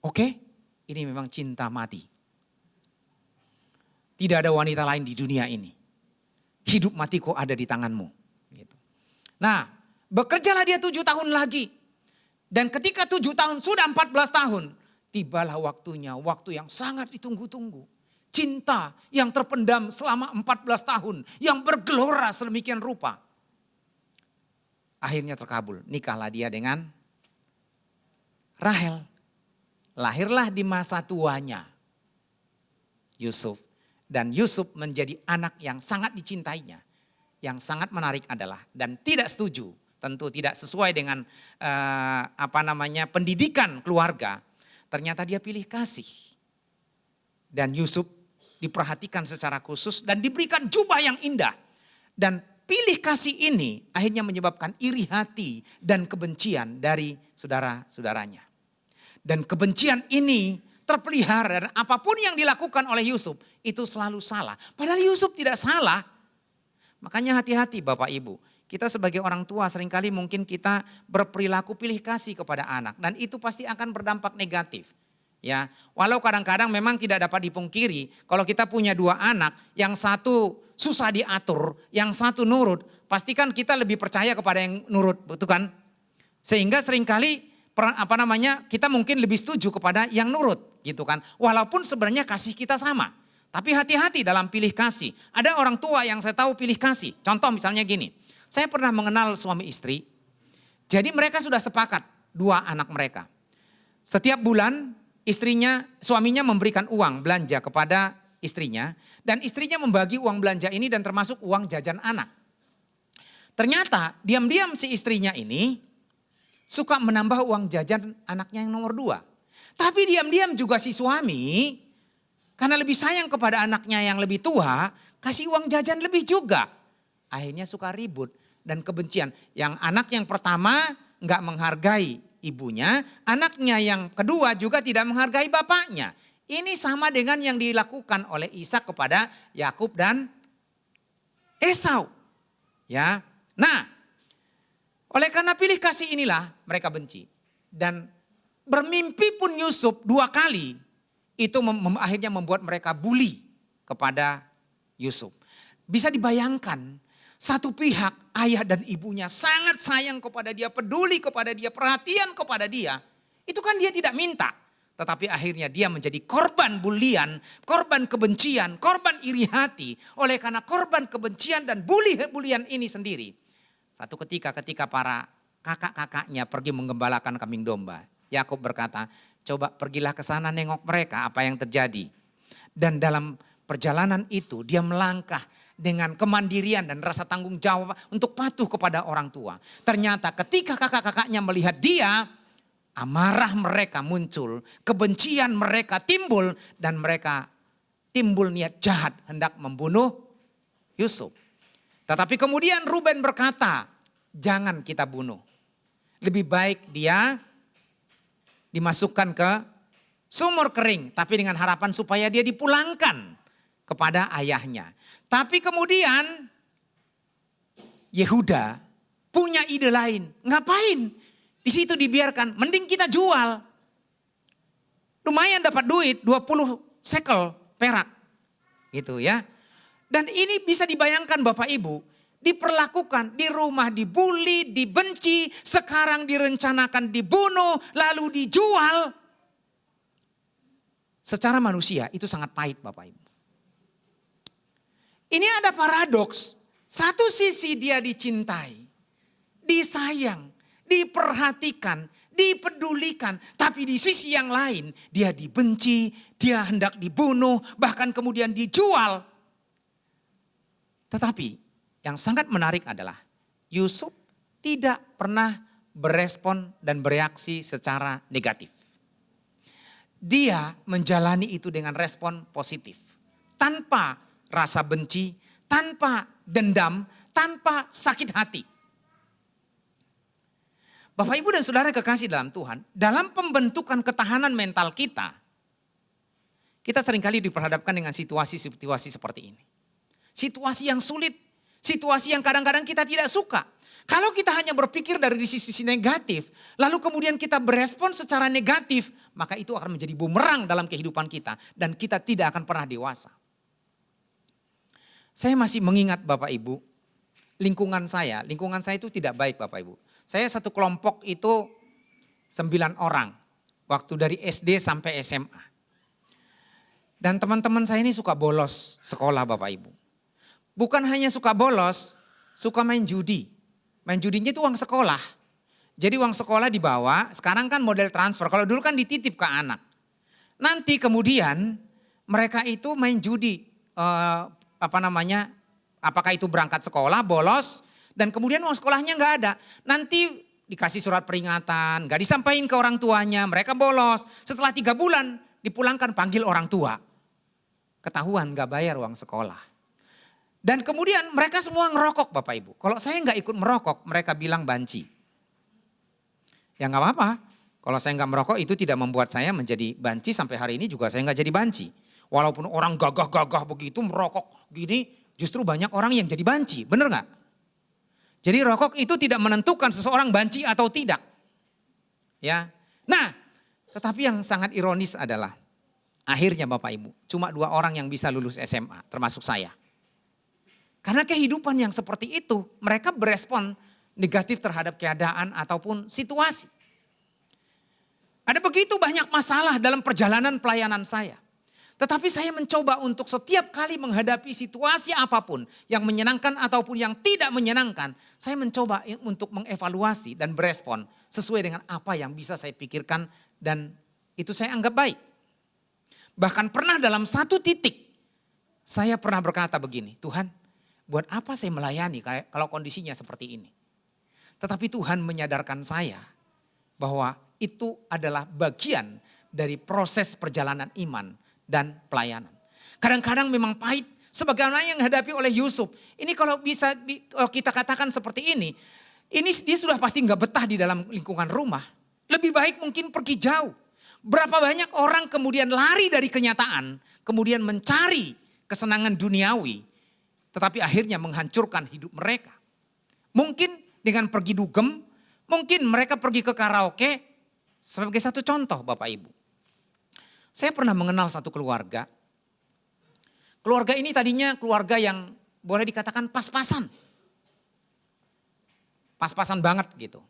Oke, ini memang cinta mati. Tidak ada wanita lain di dunia ini. Hidup matiku ada di tanganmu. Gitu. Nah, bekerjalah dia 7 tahun lagi. Dan ketika 7 tahun sudah 14 tahun. Tibalah waktunya, waktu yang sangat ditunggu-tunggu. Cinta yang terpendam selama 14 tahun. Yang bergelora sedemikian rupa. Akhirnya terkabul, nikahlah dia dengan Rahel. Lahirlah di masa tuanya Yusuf. Dan Yusuf menjadi anak yang sangat dicintainya. Yang sangat menarik adalah dan tidak setuju, tentu tidak sesuai dengan pendidikan keluarga. Ternyata dia pilih kasih. Dan Yusuf diperhatikan secara khusus dan diberikan jubah yang indah. Dan pilih kasih ini akhirnya menyebabkan iri hati dan kebencian dari saudara-saudaranya. Dan kebencian ini terpelihara dan apapun yang dilakukan oleh Yusuf itu selalu salah. Padahal Yusuf tidak salah. Makanya hati-hati Bapak Ibu. Kita sebagai orang tua seringkali mungkin kita berperilaku pilih kasih kepada anak. Dan itu pasti akan berdampak negatif. Ya, walau kadang-kadang memang tidak dapat dipungkiri. Kalau kita punya dua anak, yang satu susah diatur, yang satu nurut. Pastikan kita lebih percaya kepada yang nurut, betul kan? Sehingga seringkali kita mungkin lebih setuju kepada yang nurut gitu kan. Walaupun sebenarnya kasih kita sama. Tapi hati-hati dalam pilih kasih. Ada orang tua yang saya tahu pilih kasih. Contoh misalnya gini. Saya pernah mengenal suami istri. Jadi mereka sudah sepakat dua anak mereka. Setiap bulan suaminya memberikan uang belanja kepada istrinya. Dan istrinya membagi uang belanja ini dan termasuk uang jajan anak. Ternyata diam-diam si istrinya ini suka menambah uang jajan anaknya yang nomor 2. Tapi diam-diam juga si suami, karena lebih sayang kepada anaknya yang lebih tua, kasih uang jajan lebih juga. Akhirnya suka ribut dan kebencian. Yang anak yang pertama nggak menghargai ibunya, anaknya yang kedua juga tidak menghargai bapaknya. Ini sama dengan yang dilakukan oleh Ishak kepada Yakub dan Esau. Ya, nah. Oleh karena pilih kasih inilah mereka benci. Dan bermimpi pun Yusuf 2 kali itu akhirnya membuat mereka bully kepada Yusuf. Bisa dibayangkan satu pihak ayah dan ibunya sangat sayang kepada dia, peduli kepada dia, perhatian kepada dia. Itu kan dia tidak minta. Tetapi akhirnya dia menjadi korban bulian, korban kebencian, korban iri hati. Oleh karena korban kebencian dan bulian ini sendiri. Satu ketika para kakak-kakaknya pergi menggembalakan kambing domba. Yakub berkata, coba pergilah ke sana nengok mereka apa yang terjadi. Dan dalam perjalanan itu dia melangkah dengan kemandirian dan rasa tanggung jawab untuk patuh kepada orang tua. Ternyata ketika kakak-kakaknya melihat dia, amarah mereka muncul, kebencian mereka timbul dan mereka timbul niat jahat hendak membunuh Yusuf. Tetapi kemudian Ruben berkata, jangan kita bunuh. Lebih baik dia dimasukkan ke sumur kering. Tapi dengan harapan supaya dia dipulangkan kepada ayahnya. Tapi kemudian Yehuda punya ide lain. Ngapain? Di situ dibiarkan, mending kita jual. Lumayan dapat duit 20 shekel perak. Gitu ya. Dan ini bisa dibayangkan Bapak Ibu, diperlakukan di rumah dibully, dibenci, sekarang direncanakan dibunuh, lalu dijual. Secara manusia itu sangat pahit Bapak Ibu. Ini ada paradoks, satu sisi dia dicintai, disayang, diperhatikan, dipedulikan. Tapi di sisi yang lain dia dibenci, dia hendak dibunuh, bahkan kemudian dijual. Tetapi yang sangat menarik adalah Yusuf tidak pernah berespon dan bereaksi secara negatif. Dia menjalani itu dengan respon positif. Tanpa rasa benci, tanpa dendam, tanpa sakit hati. Bapak Ibu dan Saudara kekasih dalam Tuhan, dalam pembentukan ketahanan mental kita seringkali diperhadapkan dengan situasi-situasi seperti ini. Situasi yang sulit, situasi yang kadang-kadang kita tidak suka. Kalau kita hanya berpikir dari sisi negatif, lalu kemudian kita berespon secara negatif, maka itu akan menjadi bumerang dalam kehidupan kita. Dan kita tidak akan pernah dewasa. Saya masih mengingat Bapak Ibu, lingkungan saya itu tidak baik Bapak Ibu. Saya satu kelompok itu 9 orang, waktu dari SD sampai SMA. Dan teman-teman saya ini suka bolos sekolah Bapak Ibu. Bukan hanya suka bolos, suka main judi. Main judinya itu uang sekolah. Jadi uang sekolah dibawa, sekarang kan model transfer. Kalau dulu kan dititip ke anak. Nanti kemudian mereka itu main judi, apakah itu berangkat sekolah, bolos, dan kemudian uang sekolahnya nggak ada. Nanti dikasih surat peringatan, nggak disampaikan ke orang tuanya, mereka bolos. Setelah 3 bulan dipulangkan, panggil orang tua. Ketahuan nggak bayar uang sekolah. Dan kemudian mereka semua ngerokok Bapak Ibu. Kalau saya nggak ikut merokok, mereka bilang banci. Ya nggak apa-apa. Kalau saya nggak merokok itu tidak membuat saya menjadi banci, sampai hari ini juga saya nggak jadi banci. Walaupun orang gagah-gagah begitu merokok gini, justru banyak orang yang jadi banci, bener nggak? Jadi rokok itu tidak menentukan seseorang banci atau tidak. Ya, nah tetapi yang sangat ironis adalah akhirnya Bapak Ibu, cuma 2 orang yang bisa lulus SMA, termasuk saya. Karena kehidupan yang seperti itu, mereka berespon negatif terhadap keadaan ataupun situasi. Ada begitu banyak masalah dalam perjalanan pelayanan saya. Tetapi saya mencoba untuk setiap kali menghadapi situasi apapun yang menyenangkan ataupun yang tidak menyenangkan, saya mencoba untuk mengevaluasi dan berespon sesuai dengan apa yang bisa saya pikirkan dan itu saya anggap baik. Bahkan pernah dalam satu titik saya pernah berkata begini, Tuhan, buat apa saya melayani kalau kondisinya seperti ini? Tetapi Tuhan menyadarkan saya bahwa itu adalah bagian dari proses perjalanan iman dan pelayanan. Kadang-kadang memang pahit, sebagaimana yang dihadapi oleh Yusuf. Ini kalau bisa kita katakan seperti ini dia sudah pasti nggak betah di dalam lingkungan rumah. Lebih baik mungkin pergi jauh. Berapa banyak orang kemudian lari dari kenyataan, kemudian mencari kesenangan duniawi, tetapi akhirnya menghancurkan hidup mereka. Mungkin dengan pergi dugem, mungkin mereka pergi ke karaoke. Sebagai satu contoh Bapak Ibu. Saya pernah mengenal satu keluarga. Keluarga ini tadinya keluarga yang boleh dikatakan pas-pasan. Pas-pasan banget gitu.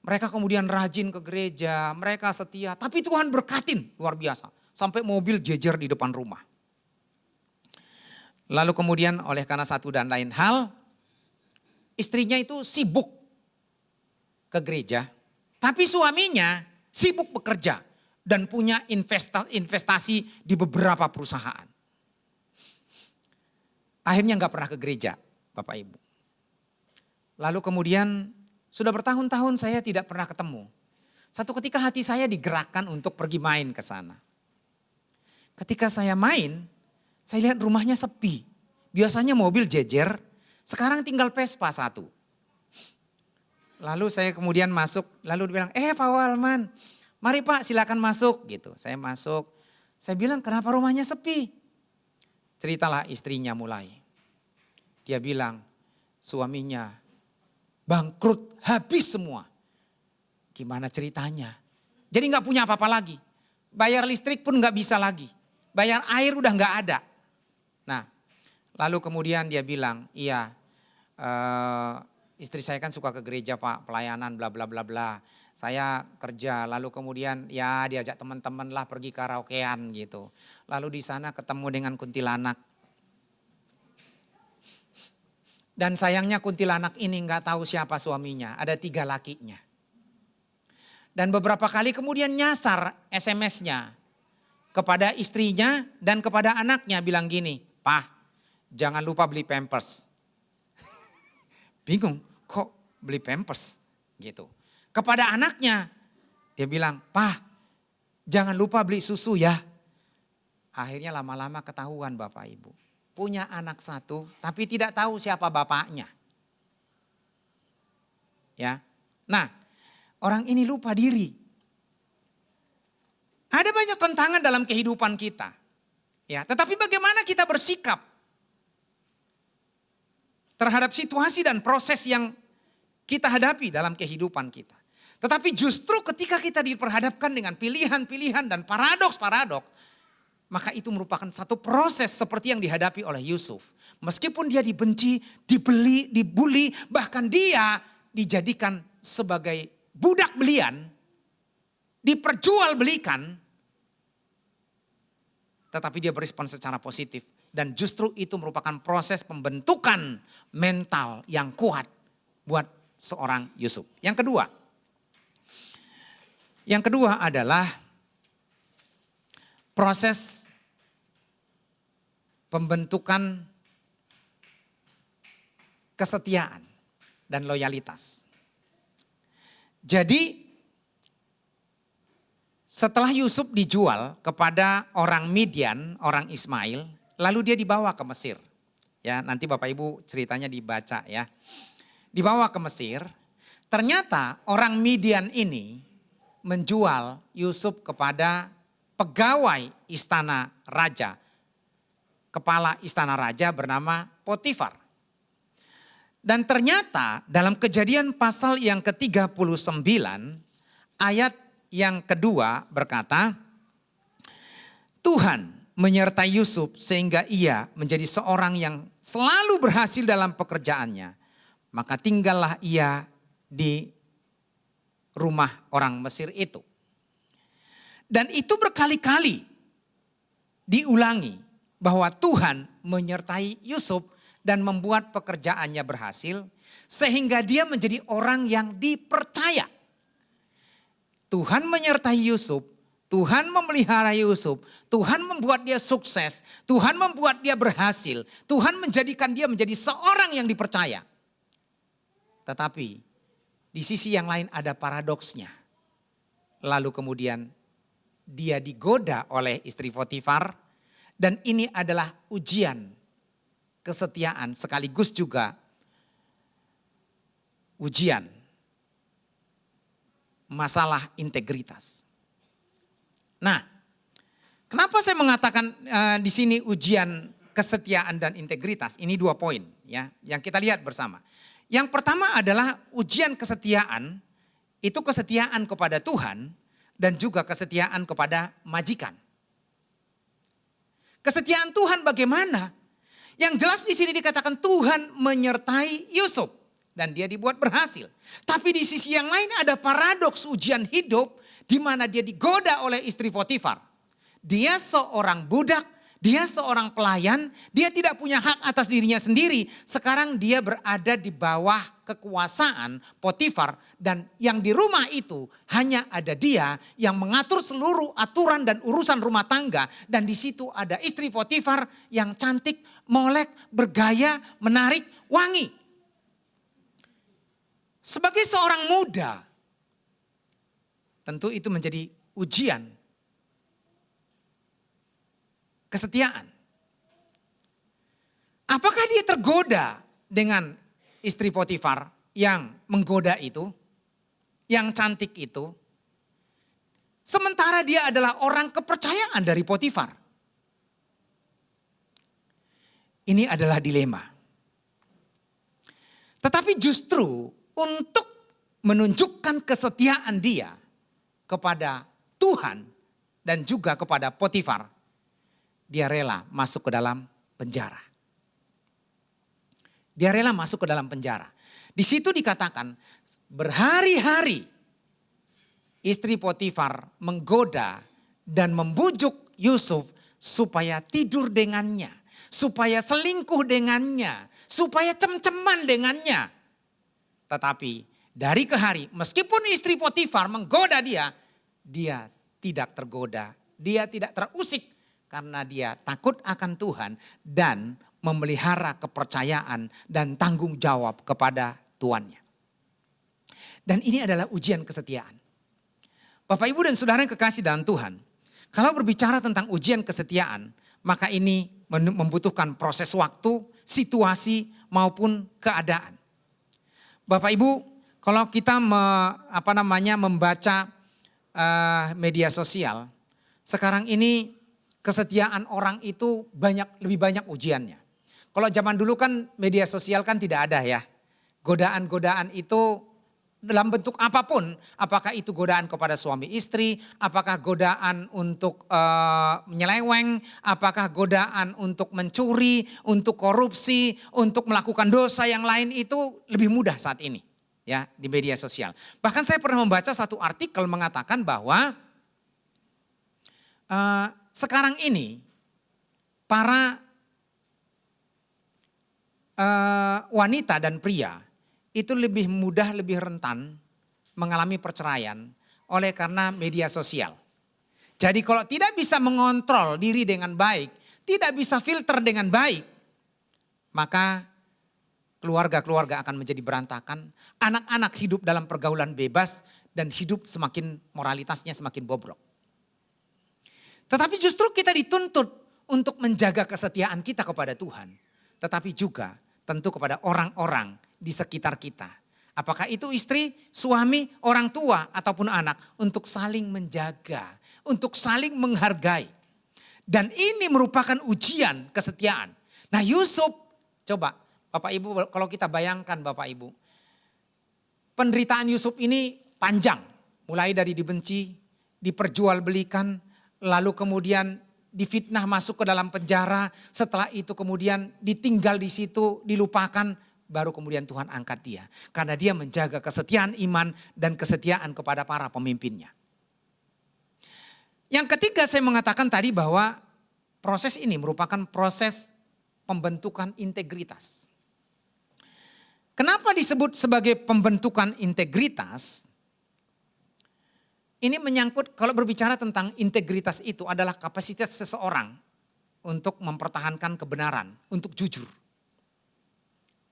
Mereka kemudian rajin ke gereja, mereka setia. Tapi Tuhan berkatin luar biasa. Sampai mobil jejer di depan rumah. Lalu kemudian oleh karena satu dan lain hal, istrinya itu sibuk ke gereja. Tapi suaminya sibuk bekerja dan punya investasi di beberapa perusahaan. Akhirnya nggak pernah ke gereja, Bapak Ibu. Lalu kemudian sudah bertahun-tahun saya tidak pernah ketemu. Satu ketika hati saya digerakkan untuk pergi main ke sana. Ketika saya main, saya lihat rumahnya sepi. Biasanya mobil jejer, sekarang tinggal Vespa 1. Lalu saya kemudian masuk, lalu dia bilang, Pak Walman, mari Pak silakan masuk gitu. Saya masuk, saya bilang kenapa rumahnya sepi? Ceritalah istrinya mulai. Dia bilang suaminya bangkrut habis semua. Gimana ceritanya? Jadi gak punya apa-apa lagi. Bayar listrik pun gak bisa lagi. Bayar air udah gak ada. Nah lalu kemudian dia bilang, iya istri saya kan suka ke gereja Pak, pelayanan bla bla bla bla. Saya kerja lalu kemudian ya diajak teman-teman lah pergi karaokean gitu. Lalu di sana ketemu dengan kuntilanak. Dan sayangnya kuntilanak ini nggak tahu siapa suaminya, ada 3 lakinya. Dan beberapa kali kemudian nyasar SMS-nya kepada istrinya dan kepada anaknya bilang gini, Pak jangan lupa beli Pampers. Bingung, kok beli Pampers gitu. Kepada anaknya, dia bilang, Pak jangan lupa beli susu ya. Akhirnya lama-lama ketahuan Bapak Ibu. Punya anak 1, tapi tidak tahu siapa bapaknya. Ya, nah orang ini lupa diri. Ada banyak tantangan dalam kehidupan kita. Ya, tetapi bagaimana kita bersikap terhadap situasi dan proses yang kita hadapi dalam kehidupan kita. Tetapi justru ketika kita diperhadapkan dengan pilihan-pilihan dan paradoks-paradoks, maka itu merupakan satu proses seperti yang dihadapi oleh Yusuf. Meskipun dia dibenci, dibully, bahkan dia dijadikan sebagai budak belian, diperjualbelikan, tetapi dia berespon secara positif. Dan justru itu merupakan proses pembentukan mental yang kuat buat seorang Yusuf. Yang kedua adalah proses pembentukan kesetiaan dan loyalitas. Jadi setelah Yusuf dijual kepada orang Midian, orang Ismail, lalu dia dibawa ke Mesir. Ya, nanti Bapak Ibu ceritanya dibaca ya. Dibawa ke Mesir, ternyata orang Midian ini menjual Yusuf kepada pegawai istana raja. Kepala istana raja bernama Potifar. Dan ternyata dalam Kejadian pasal yang ke-39 ayat yang kedua berkata, Tuhan menyertai Yusuf sehingga ia menjadi seorang yang selalu berhasil dalam pekerjaannya. Maka tinggallah ia di rumah orang Mesir itu. Dan itu berkali-kali diulangi bahwa Tuhan menyertai Yusuf dan membuat pekerjaannya berhasil sehingga dia menjadi orang yang dipercaya. Tuhan menyertai Yusuf, Tuhan memelihara Yusuf, Tuhan membuat dia sukses, Tuhan membuat dia berhasil, Tuhan menjadikan dia menjadi seorang yang dipercaya. Tetapi di sisi yang lain ada paradoksnya. Lalu kemudian dia digoda oleh istri Potifar dan ini adalah ujian kesetiaan sekaligus juga ujian masalah integritas. Nah, kenapa saya mengatakan di sini ujian kesetiaan dan integritas? Ini 2 poin ya yang kita lihat bersama. Yang pertama adalah ujian kesetiaan, itu kesetiaan kepada Tuhan dan juga kesetiaan kepada majikan. Kesetiaan Tuhan bagaimana? Yang jelas di sini dikatakan Tuhan menyertai Yusuf dan dia dibuat berhasil. Tapi di sisi yang lain ada paradoks ujian hidup di mana dia digoda oleh istri Potifar. Dia seorang budak, dia seorang pelayan, dia tidak punya hak atas dirinya sendiri. Sekarang dia berada di bawah kekuasaan Potifar dan yang di rumah itu hanya ada dia yang mengatur seluruh aturan dan urusan rumah tangga. Dan di situ ada istri Potifar yang cantik, molek, bergaya, menarik, wangi. Sebagai seorang muda, tentu itu menjadi ujian kesetiaan. Apakah dia tergoda dengan istri Potifar yang menggoda itu, yang cantik itu, sementara dia adalah orang kepercayaan dari Potifar? Ini adalah dilema. Tetapi justru untuk menunjukkan kesetiaan dia kepada Tuhan dan juga kepada Potifar, dia rela masuk ke dalam penjara. Dia rela masuk ke dalam penjara. Di situ dikatakan berhari-hari istri Potifar menggoda dan membujuk Yusuf supaya tidur dengannya, supaya selingkuh dengannya, supaya cem-ceman dengannya. Tetapi dari ke hari meskipun istri Potifar menggoda dia tidak tergoda, dia tidak terusik. Karena dia takut akan Tuhan dan memelihara kepercayaan dan tanggung jawab kepada tuannya. Dan ini adalah ujian kesetiaan. Bapak, Ibu dan Saudara yang kekasih dalam Tuhan. Kalau berbicara tentang ujian kesetiaan, maka ini membutuhkan proses waktu, situasi maupun keadaan. Bapak Ibu, kalau kita membaca media sosial, sekarang ini kesetiaan orang itu lebih banyak ujiannya. Kalau zaman dulu kan media sosial kan tidak ada ya. Godaan-godaan itu dalam bentuk apapun. Apakah itu godaan kepada suami istri, apakah godaan untuk menyeleweng, apakah godaan untuk mencuri, untuk korupsi, untuk melakukan dosa yang lain itu lebih mudah saat ini ya di media sosial. Bahkan saya pernah membaca satu artikel mengatakan bahwa sekarang ini para wanita dan pria itu lebih mudah, lebih rentan mengalami perceraian oleh karena media sosial. Jadi kalau tidak bisa mengontrol diri dengan baik, tidak bisa filter dengan baik, maka keluarga-keluarga akan menjadi berantakan, anak-anak hidup dalam pergaulan bebas, dan hidup semakin moralitasnya semakin bobrok. Tetapi justru kita dituntut untuk menjaga kesetiaan kita kepada Tuhan, tetapi juga tentu kepada orang-orang di sekitar kita. Apakah itu istri, suami, orang tua, ataupun anak, untuk saling menjaga, untuk saling menghargai. Dan ini merupakan ujian kesetiaan. Nah Yusuf, coba Bapak Ibu, kalau kita bayangkan Bapak Ibu, penderitaan Yusuf ini panjang. Mulai dari dibenci, diperjualbelikan, lalu kemudian difitnah masuk ke dalam penjara. Setelah itu kemudian ditinggal di situ, dilupakan. Baru kemudian Tuhan angkat dia. Karena dia menjaga kesetiaan iman dan kesetiaan kepada para pemimpinnya. Yang ketiga saya mengatakan tadi bahwa proses ini merupakan proses pembentukan integritas. Kenapa disebut sebagai pembentukan integritas? Ini menyangkut, kalau berbicara tentang integritas itu adalah kapasitas seseorang untuk mempertahankan kebenaran, untuk jujur.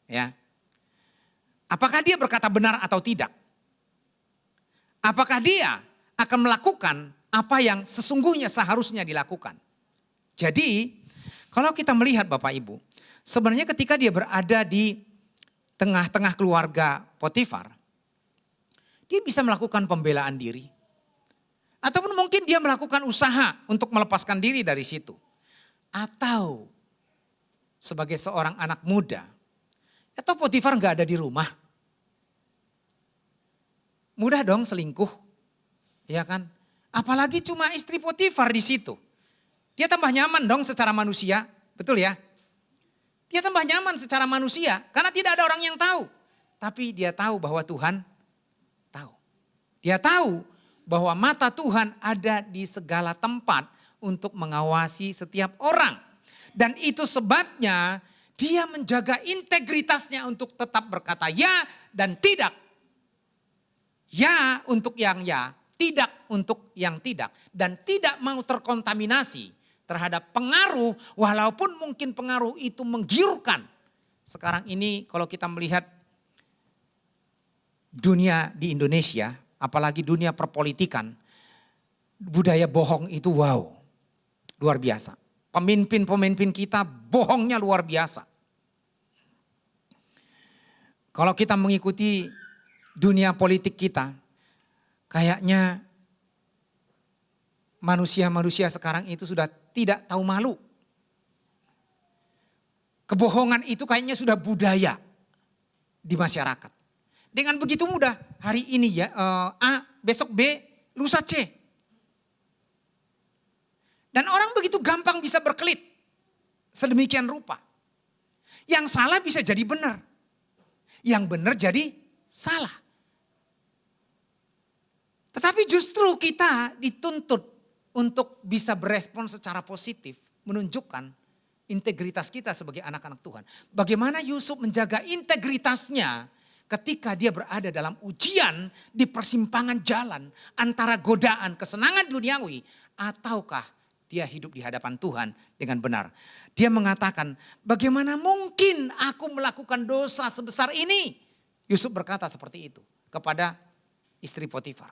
Ya. Apakah dia berkata benar atau tidak? Apakah dia akan melakukan apa yang sesungguhnya seharusnya dilakukan? Jadi, kalau kita melihat Bapak Ibu, sebenarnya ketika dia berada di tengah-tengah keluarga Potifar, dia bisa melakukan pembelaan diri. Ataupun mungkin dia melakukan usaha untuk melepaskan diri dari situ. Atau sebagai seorang anak muda, atau Potifar gak ada di rumah. Mudah dong selingkuh, ya kan? Apalagi cuma istri Potifar di situ. Dia tambah nyaman dong secara manusia, betul ya? Dia tambah nyaman secara manusia karena tidak ada orang yang tahu. Tapi dia tahu bahwa Tuhan tahu. Dia tahu bahwa mata Tuhan ada di segala tempat untuk mengawasi setiap orang. Dan itu sebabnya dia menjaga integritasnya untuk tetap berkata ya dan tidak. Ya untuk yang ya, tidak untuk yang tidak. Dan tidak mau terkontaminasi terhadap pengaruh, walaupun mungkin pengaruh itu menggiurkan. Sekarang ini kalau kita melihat dunia di Indonesia, apalagi dunia perpolitikan, budaya bohong itu wow, luar biasa. Pemimpin-pemimpin kita bohongnya luar biasa. Kalau kita mengikuti dunia politik kita, kayaknya manusia-manusia sekarang itu sudah tidak tahu malu. Kebohongan itu kayaknya sudah budaya di masyarakat. Dengan begitu mudah, hari ini ya A, besok B, lusa C. Dan orang begitu gampang bisa berkelit. Sedemikian rupa. Yang salah bisa jadi benar. Yang benar jadi salah. Tetapi justru kita dituntut untuk bisa berespon secara positif. Menunjukkan integritas kita sebagai anak-anak Tuhan. Bagaimana Yusuf menjaga integritasnya ketika dia berada dalam ujian di persimpangan jalan antara godaan kesenangan duniawi ataukah dia hidup di hadapan Tuhan dengan benar. Dia mengatakan, bagaimana mungkin aku melakukan dosa sebesar ini? Yusuf berkata seperti itu kepada istri Potifar.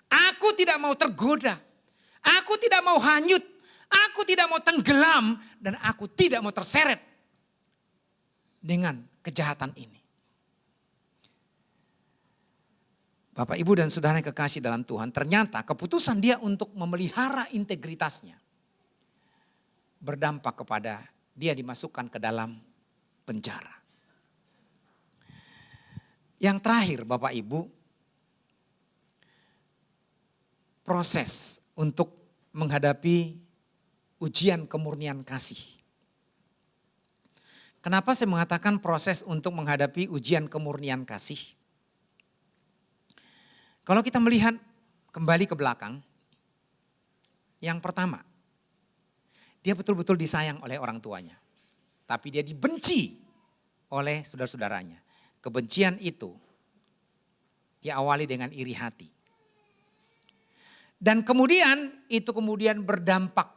Aku tidak mau tergoda, aku tidak mau hanyut, aku tidak mau tenggelam, dan aku tidak mau terseret dengan kejahatan ini. Bapak, Ibu, dan saudara yang kekasih dalam Tuhan, ternyata keputusan dia untuk memelihara integritasnya berdampak kepada dia dimasukkan ke dalam penjara. Yang terakhir Bapak Ibu, proses untuk menghadapi ujian kemurnian kasih. Kenapa saya mengatakan proses untuk menghadapi ujian kemurnian kasih? Kalau kita melihat kembali ke belakang, yang pertama, dia betul-betul disayang oleh orang tuanya. Tapi dia dibenci oleh saudara-saudaranya. Kebencian itu diawali dengan iri hati. Dan kemudian itu kemudian berdampak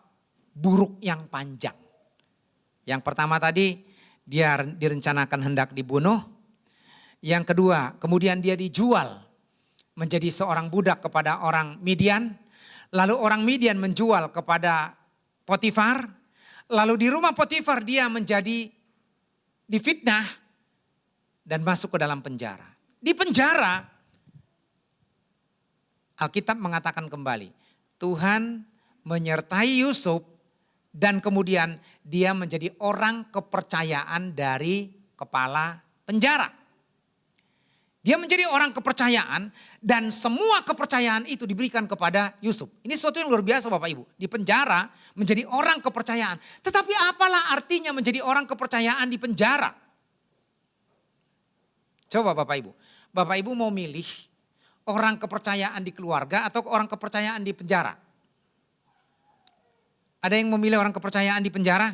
buruk yang panjang. Yang pertama tadi dia direncanakan hendak dibunuh. Yang kedua kemudian dia dijual menjadi seorang budak kepada orang Midian. Lalu orang Midian menjual kepada Potifar. Lalu di rumah Potifar dia menjadi difitnah dan masuk ke dalam penjara. Di penjara Alkitab mengatakan kembali, Tuhan menyertai Yusuf dan kemudian dia menjadi orang kepercayaan dari kepala penjara. Dia menjadi orang kepercayaan dan semua kepercayaan itu diberikan kepada Yusuf. Ini sesuatu yang luar biasa Bapak Ibu. Di penjara menjadi orang kepercayaan. Tetapi apalah artinya menjadi orang kepercayaan di penjara? Coba Bapak Ibu. Bapak Ibu mau milih orang kepercayaan di keluarga atau orang kepercayaan di penjara? Ada yang memilih orang kepercayaan di penjara?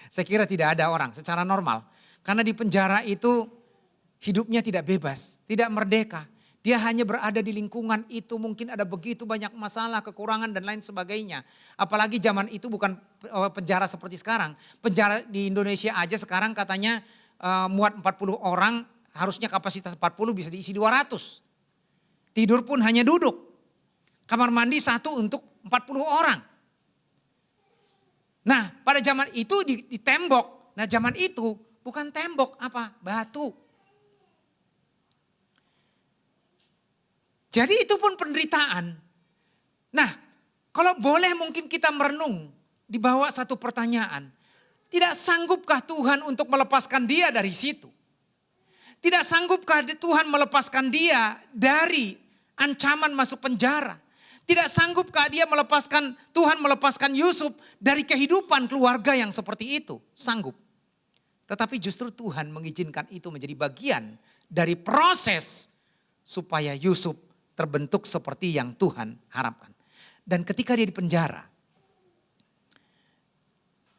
Saya kira tidak ada orang secara normal. Karena di penjara itu hidupnya tidak bebas, tidak merdeka. Dia hanya berada di lingkungan itu, mungkin ada begitu banyak masalah, kekurangan dan lain sebagainya. Apalagi zaman itu bukan penjara seperti sekarang. Penjara di Indonesia aja sekarang katanya muat 40 orang, harusnya kapasitas 40 bisa diisi 200. Tidur pun hanya duduk. Kamar mandi satu untuk 40 orang. Nah pada zaman itu di tembok, nah zaman itu bukan tembok, apa? Batu. Jadi itu pun penderitaan. Nah, kalau boleh mungkin kita merenung di bawah satu pertanyaan. Tidak sanggupkah Tuhan untuk melepaskan dia dari situ? Tidak sanggupkah Tuhan melepaskan dia dari ancaman masuk penjara? Tidak sanggupkah Tuhan melepaskan Yusuf dari kehidupan keluarga yang seperti itu? Sanggup. Tetapi justru Tuhan mengizinkan itu menjadi bagian dari proses supaya Yusuf terbentuk seperti yang Tuhan harapkan. Dan ketika dia di penjara,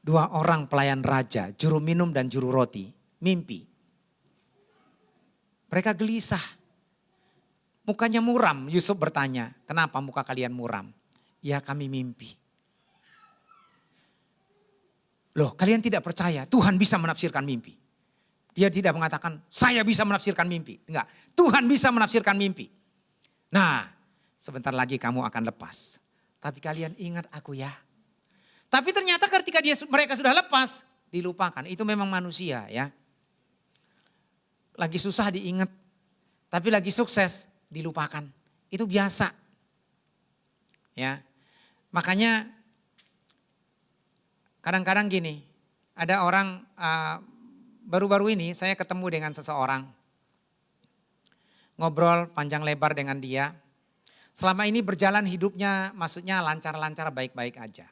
dua orang pelayan raja, juru minum dan juru roti, mimpi. Mereka gelisah. Mukanya muram. Yusuf bertanya, kenapa muka kalian muram? Ya kami mimpi. Loh kalian tidak percaya Tuhan bisa menafsirkan mimpi. Dia tidak mengatakan saya bisa menafsirkan mimpi. Enggak, Tuhan bisa menafsirkan mimpi. Nah, sebentar lagi kamu akan lepas. Tapi kalian ingat aku ya. Tapi ternyata ketika mereka sudah lepas, dilupakan. Itu memang manusia ya. Lagi susah diingat, tapi lagi sukses dilupakan. Itu biasa. Ya. Makanya kadang-kadang gini, ada orang baru-baru ini saya ketemu dengan seseorang. Ngobrol panjang lebar dengan dia. Selama ini berjalan hidupnya maksudnya lancar-lancar baik-baik aja.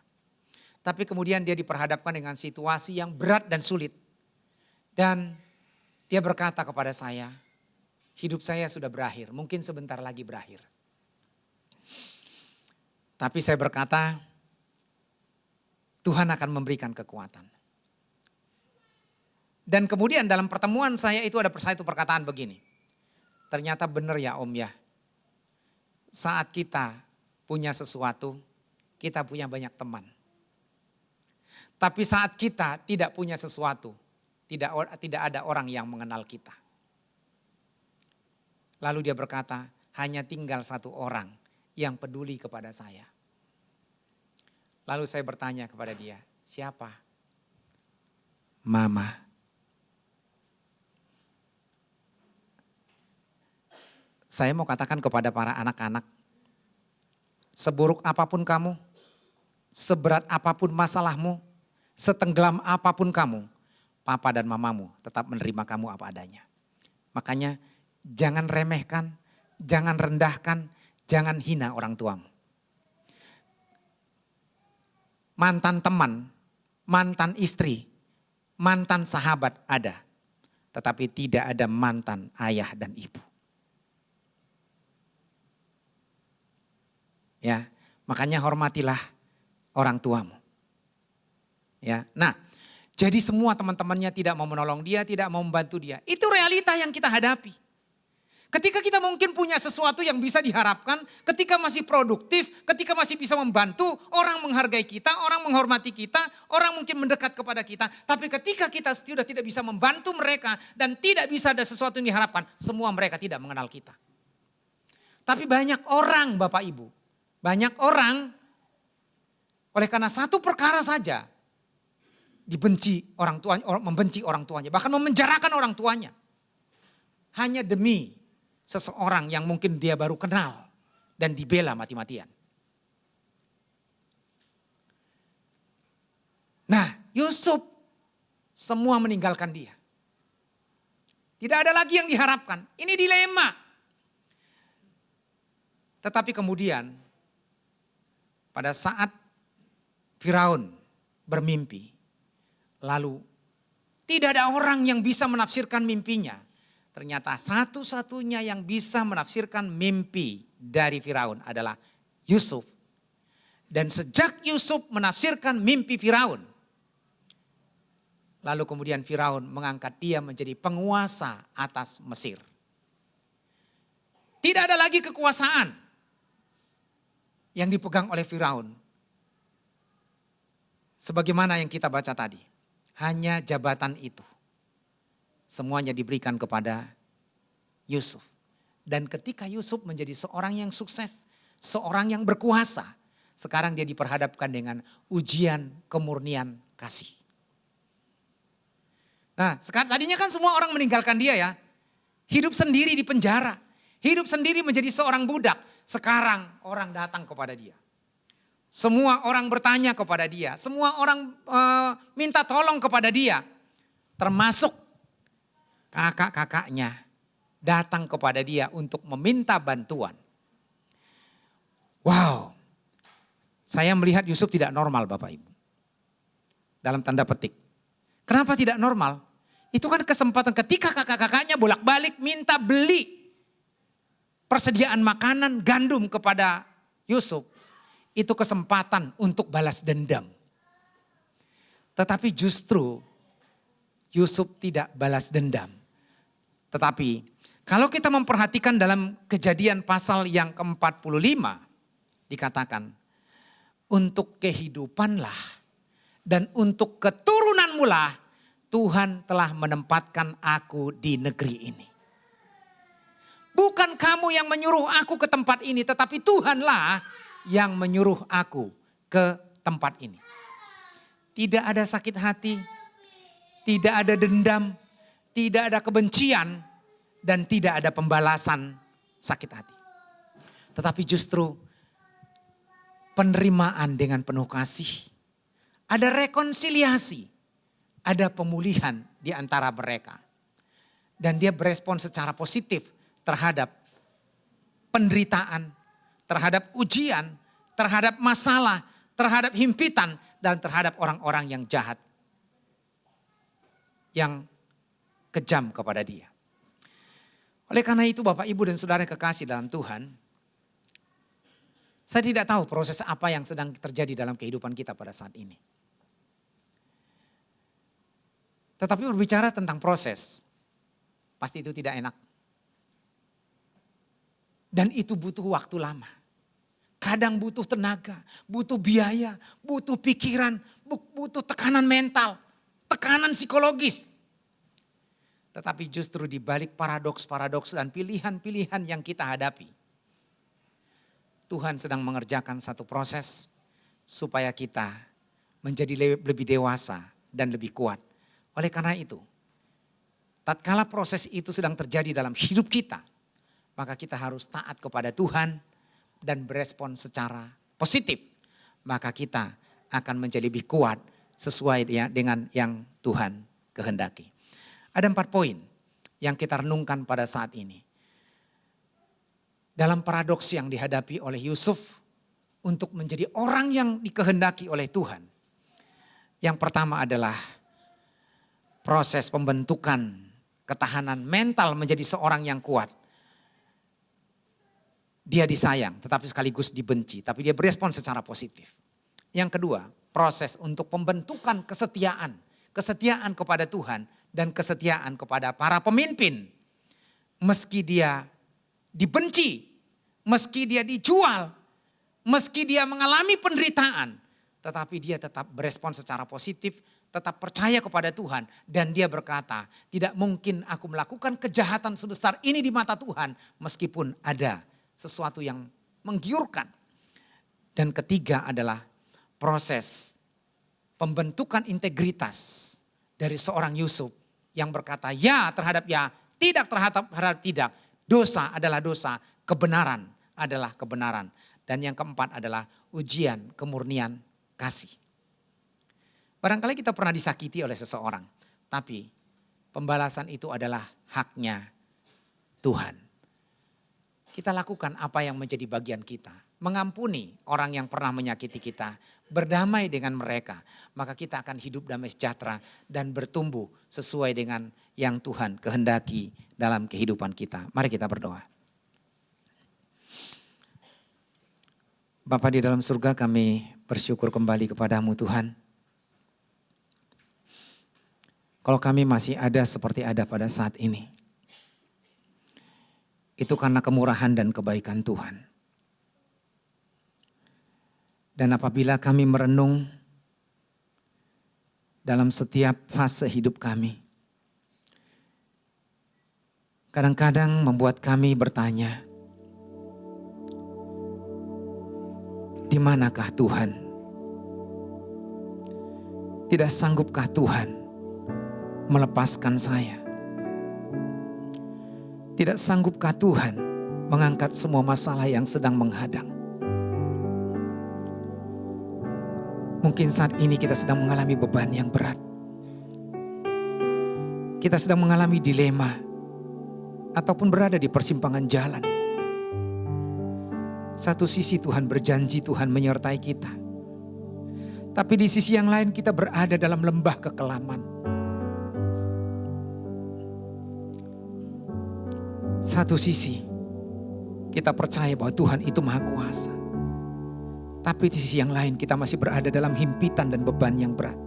Tapi kemudian dia diperhadapkan dengan situasi yang berat dan sulit. Dan dia berkata kepada saya, hidup saya sudah berakhir, mungkin sebentar lagi berakhir. Tapi saya berkata, Tuhan akan memberikan kekuatan. Dan kemudian dalam pertemuan saya itu ada satu perkataan begini. Ternyata benar ya Om ya. Saat kita punya sesuatu, kita punya banyak teman. Tapi saat kita tidak punya sesuatu, tidak ada orang yang mengenal kita. Lalu dia berkata, hanya tinggal satu orang yang peduli kepada saya. Lalu saya bertanya kepada dia, siapa? Mama. Saya mau katakan kepada para anak-anak, seburuk apapun kamu, seberat apapun masalahmu, setenggelam apapun kamu, papa dan mamamu tetap menerima kamu apa adanya. Makanya jangan remehkan, jangan rendahkan, jangan hina orang tuamu. Mantan teman, mantan istri, mantan sahabat ada, tetapi tidak ada mantan ayah dan ibu. Ya, makanya hormatilah orang tuamu. Ya, nah, jadi semua teman-temannya tidak mau menolong dia, tidak mau membantu dia. Itu realita yang kita hadapi. Ketika kita mungkin punya sesuatu yang bisa diharapkan, ketika masih produktif, ketika masih bisa membantu, orang menghargai kita, orang menghormati kita, orang mungkin mendekat kepada kita. Tapi ketika kita sudah tidak bisa membantu mereka dan tidak bisa ada sesuatu yang diharapkan, semua mereka tidak mengenal kita. Tapi banyak orang Bapak Ibu, banyak orang oleh karena satu perkara saja dibenci orang tuanya, membenci orang tuanya, bahkan memenjarakan orang tuanya. Hanya demi seseorang yang mungkin dia baru kenal dan dibela mati-matian. Nah, Yusuf semua meninggalkan dia. Tidak ada lagi yang diharapkan. Ini dilema. Tetapi kemudian pada saat Firaun bermimpi, lalu tidak ada orang yang bisa menafsirkan mimpinya. Ternyata satu-satunya yang bisa menafsirkan mimpi dari Firaun adalah Yusuf. Dan sejak Yusuf menafsirkan mimpi Firaun, lalu kemudian Firaun mengangkat dia menjadi penguasa atas Mesir. Tidak ada lagi kekuasaan yang dipegang oleh Firaun. Sebagaimana yang kita baca tadi, hanya jabatan itu. Semuanya diberikan kepada Yusuf. Dan ketika Yusuf menjadi seorang yang sukses, seorang yang berkuasa, sekarang dia diperhadapkan dengan ujian kemurnian kasih. Nah, sekarang tadinya kan semua orang meninggalkan dia ya. Hidup sendiri di penjara, hidup sendiri menjadi seorang budak. Sekarang orang datang kepada dia. Semua orang bertanya kepada dia, semua orang minta tolong kepada dia. Termasuk kakak-kakaknya datang kepada dia untuk meminta bantuan. Wow, saya melihat Yusuf tidak normal Bapak Ibu. Dalam tanda petik. Kenapa tidak normal? Itu kan kesempatan ketika kakak-kakaknya bolak-balik minta beli persediaan makanan gandum kepada Yusuf. Itu kesempatan untuk balas dendam. Tetapi justru Yusuf tidak balas dendam. Tetapi kalau kita memperhatikan dalam Kejadian pasal yang ke-45 dikatakan, untuk kehidupanlah dan untuk keturunanmu lah Tuhan telah menempatkan aku di negeri ini. Bukan kamu yang menyuruh aku ke tempat ini, tetapi Tuhanlah yang menyuruh aku ke tempat ini. Tidak ada sakit hati, tidak ada dendam, tidak ada kebencian, dan tidak ada pembalasan sakit hati. Tetapi justru penerimaan dengan penuh kasih. Ada rekonsiliasi, ada pemulihan di antara mereka. Dan dia berespon secara positif terhadap penderitaan, terhadap ujian, terhadap masalah, terhadap himpitan, dan terhadap orang-orang yang jahat. Yang kejam kepada dia. Oleh karena itu Bapak Ibu dan Saudara kekasih dalam Tuhan, saya tidak tahu proses apa yang sedang terjadi dalam kehidupan kita pada saat ini. Tetapi berbicara tentang proses, pasti itu tidak enak. Dan itu butuh waktu lama. Kadang butuh tenaga, butuh biaya, butuh pikiran, butuh tekanan mental, tekanan psikologis. Tetapi justru di balik paradoks-paradoks dan pilihan-pilihan yang kita hadapi, Tuhan sedang mengerjakan satu proses supaya kita menjadi lebih dewasa dan lebih kuat. Oleh karena itu, tatkala proses itu sedang terjadi dalam hidup kita, maka kita harus taat kepada Tuhan dan berespon secara positif. Maka kita akan menjadi lebih kuat sesuai dengan yang Tuhan kehendaki. Ada 4 poin yang kita renungkan pada saat ini. Dalam paradoks yang dihadapi oleh Yusuf untuk menjadi orang yang dikehendaki oleh Tuhan. Yang pertama adalah proses pembentukan ketahanan mental menjadi seorang yang kuat. Dia disayang tetapi sekaligus dibenci, tapi dia berespon secara positif. Yang kedua, proses untuk pembentukan kesetiaan. Kesetiaan kepada Tuhan dan kesetiaan kepada para pemimpin. Meski dia dibenci, meski dia dijual, meski dia mengalami penderitaan, tetapi dia tetap berespon secara positif, tetap percaya kepada Tuhan. Dan dia berkata, tidak mungkin aku melakukan kejahatan sebesar ini di mata Tuhan, meskipun ada sesuatu yang menggiurkan. Dan ketiga adalah proses pembentukan integritas dari seorang Yusuf yang berkata ya terhadap ya, tidak terhadap tidak. Dosa adalah dosa, kebenaran adalah kebenaran. Dan yang keempat adalah ujian kemurnian kasih. Barangkali kita pernah disakiti oleh seseorang, tapi pembalasan itu adalah haknya Tuhan. Kita lakukan apa yang menjadi bagian kita. Mengampuni orang yang pernah menyakiti kita. Berdamai dengan mereka. Maka kita akan hidup damai sejahtera dan bertumbuh sesuai dengan yang Tuhan kehendaki dalam kehidupan kita. Mari kita berdoa. Bapa di dalam surga, kami bersyukur kembali kepadamu Tuhan. Kalau kami masih ada seperti ada pada saat ini, itu karena kemurahan dan kebaikan Tuhan. Dan apabila kami merenung dalam setiap fase hidup kami, kadang-kadang membuat kami bertanya, di manakah Tuhan? Tidak sanggupkah Tuhan melepaskan saya? Tidak sanggupkah Tuhan mengangkat semua masalah yang sedang menghadang? Mungkin saat ini kita sedang mengalami beban yang berat. Kita sedang mengalami dilema ataupun berada di persimpangan jalan. Satu sisi Tuhan berjanji, Tuhan menyertai kita. Tapi di sisi yang lain kita berada dalam lembah kekelaman. Satu sisi kita percaya bahwa Tuhan itu Maha Kuasa. Tapi di sisi yang lain kita masih berada dalam himpitan dan beban yang berat.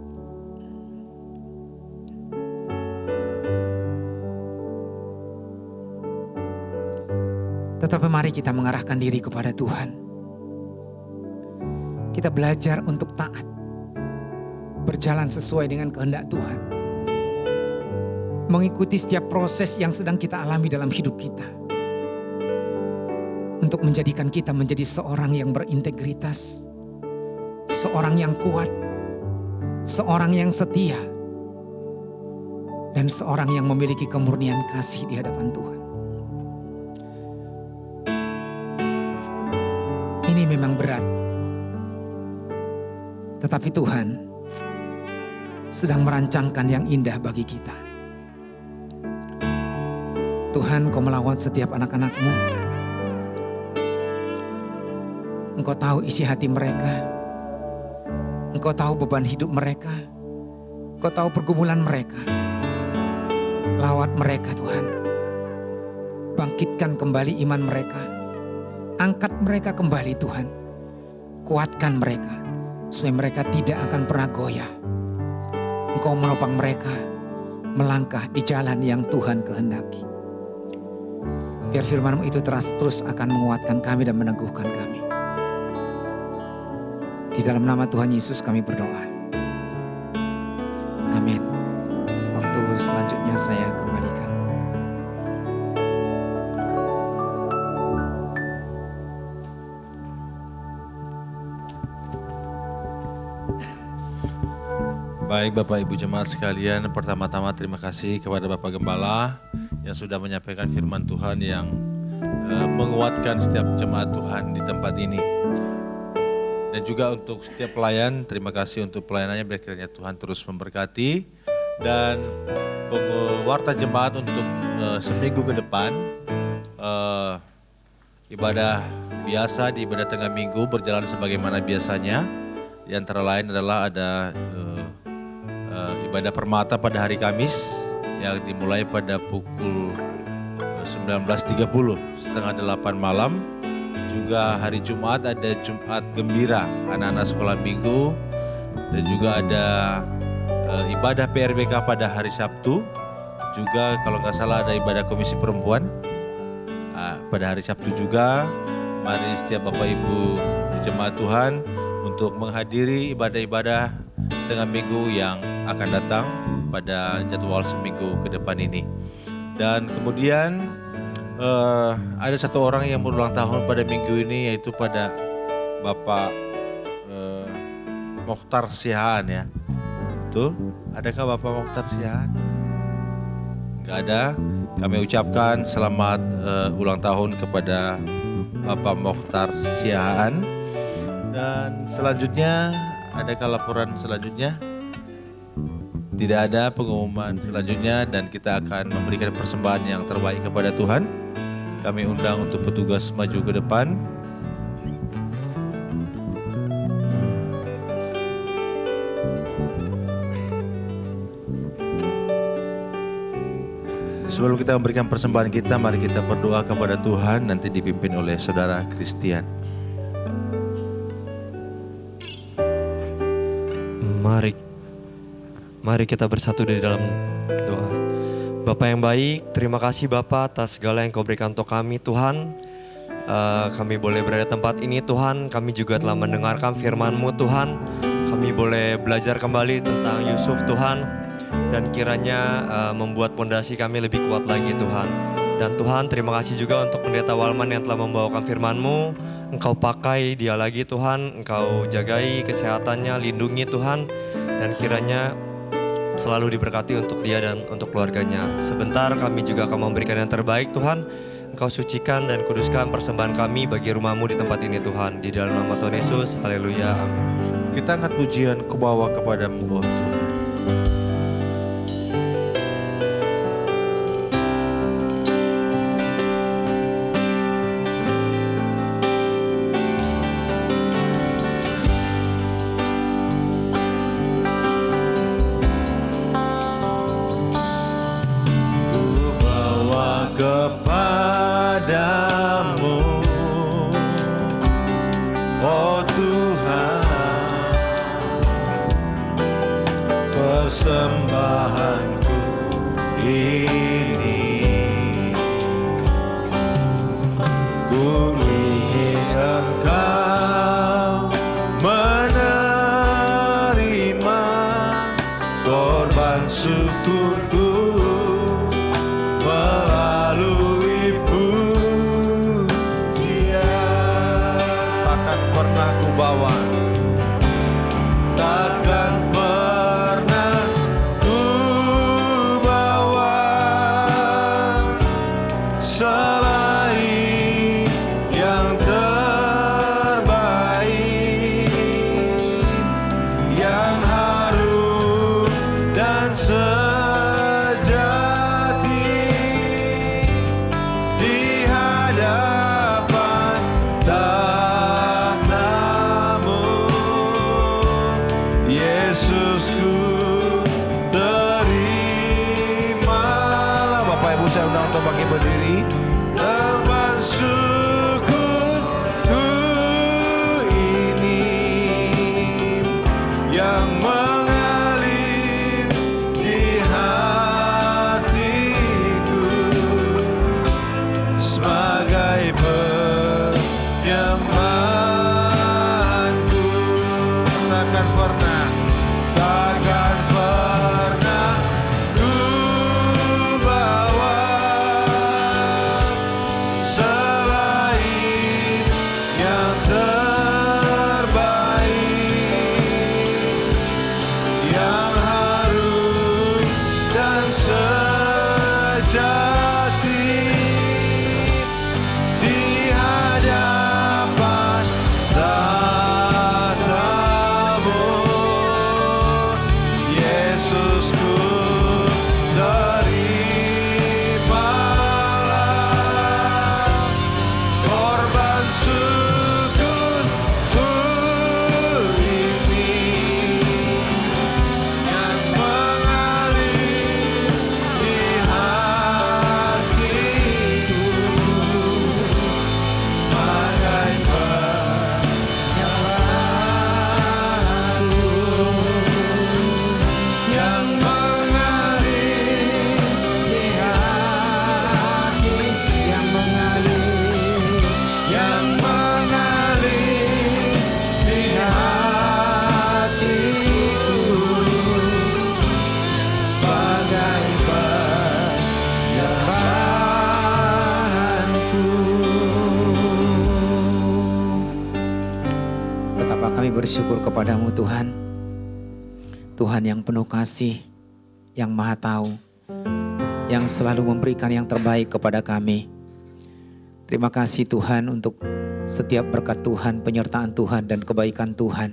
Tetapi mari kita mengarahkan diri kepada Tuhan. Kita belajar untuk taat. Berjalan sesuai dengan kehendak Tuhan. Mengikuti setiap proses yang sedang kita alami dalam hidup kita. Untuk menjadikan kita menjadi seorang yang berintegritas. Seorang yang kuat. Seorang yang setia. Dan seorang yang memiliki kemurnian kasih di hadapan Tuhan. Ini memang berat. Tetapi Tuhan sedang merancangkan yang indah bagi kita. Tuhan, Kau melawat setiap anak-anak-Mu. Engkau tahu isi hati mereka. Engkau tahu beban hidup mereka. Engkau tahu pergumulan mereka. Lawat mereka Tuhan. Bangkitkan kembali iman mereka. Angkat mereka kembali Tuhan. Kuatkan mereka. Supaya mereka tidak akan pernah goyah. Engkau menopang mereka melangkah di jalan yang Tuhan kehendaki. Biar firman-Mu itu terus akan menguatkan kami dan meneguhkan kami. Di dalam nama Tuhan Yesus kami berdoa. Amin. Waktu selanjutnya saya kembalikan. Baik Bapak Ibu Jemaat sekalian, pertama-tama terima kasih kepada Bapak Gembala yang sudah menyampaikan firman Tuhan yang menguatkan setiap jemaat Tuhan di tempat ini. Dan juga untuk setiap pelayan, terima kasih untuk pelayanannya, biar kiranya Tuhan terus memberkati. Dan warta jemaat untuk seminggu ke depan, ibadah biasa di ibadah tengah minggu berjalan sebagaimana biasanya. Di antara lain adalah ada ibadah permata pada hari Kamis yang dimulai pada pukul 19.30 setengah 8 malam. Juga hari Jumat ada Jumat Gembira anak-anak sekolah minggu. Dan juga ada ibadah PRBK pada hari Sabtu. Juga kalau nggak salah ada ibadah Komisi Perempuan. pada hari Sabtu juga. Mari setiap Bapak Ibu jemaat Tuhan untuk menghadiri ibadah-ibadah tengah minggu yang akan datang pada jadwal seminggu ke depan ini. Dan kemudian ada satu orang yang berulang tahun pada minggu ini, yaitu pada Bapak Mokhtar Sihaan ya. Betul? Adakah Bapak Mokhtar Sihaan? Enggak ada. Kami ucapkan selamat ulang tahun kepada Bapak Mokhtar Sihaan. Dan selanjutnya, adakah laporan selanjutnya? Tidak ada pengumuman selanjutnya, dan kita akan memberikan persembahan yang terbaik kepada Tuhan. Kami undang untuk petugas maju ke depan. Sebelum kita memberikan persembahan kita, mari kita berdoa kepada Tuhan, nanti dipimpin oleh Saudara Christian. Mari kita bersatu di dalam doa. Bapa yang baik, terima kasih Bapa atas segala yang Kau berikan untuk kami Tuhan. Kami boleh berada di tempat ini Tuhan, kami juga telah mendengarkan firman-Mu Tuhan. Kami boleh belajar kembali tentang Yusuf Tuhan, dan kiranya membuat pondasi kami lebih kuat lagi Tuhan. Dan Tuhan, terima kasih juga untuk Pendeta Walman yang telah membawakan firman-Mu. Engkau pakai dia lagi Tuhan, Engkau jagai kesehatannya, lindungi Tuhan, dan kiranya selalu diberkati untuk dia dan untuk keluarganya. Sebentar kami juga akan memberikan yang terbaik Tuhan. Engkau sucikan dan kuduskan persembahan kami bagi rumah-Mu di tempat ini Tuhan. Di dalam nama Tuhan Yesus, haleluya, amin. Kita angkat pujian ke bawah kepada-Mu, oh Tuhan. Kepadamu, oh Tuhan, persembahanku ini. Ku ingin Engkau menerima korban syukurku melalui pujian. Takkan pernah ku bawa, takkan pernah ku bawa selain yang terbaik, yang harum dan berdiri. Teman syukurku ini yang mengalir di hatiku sebagai penyembahanku. Takkan pernah ku bawa bersyukur kepadamu Tuhan. Tuhan yang penuh kasih, yang maha tahu, yang selalu memberikan yang terbaik kepada kami. Terima kasih Tuhan untuk setiap berkat Tuhan, penyertaan Tuhan dan kebaikan Tuhan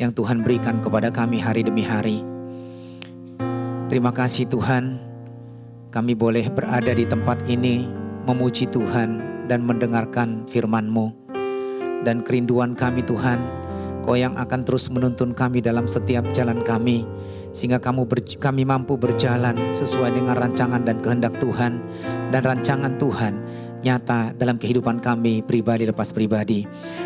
yang Tuhan berikan kepada kami hari demi hari. Terima kasih Tuhan, kami boleh berada di tempat ini memuji Tuhan dan mendengarkan firman-Mu. Dan kerinduan kami Tuhan, Kau yang akan terus menuntun kami dalam setiap jalan kami, sehingga kami mampu berjalan sesuai dengan rancangan dan kehendak Tuhan, dan rancangan Tuhan nyata dalam kehidupan kami pribadi lepas pribadi.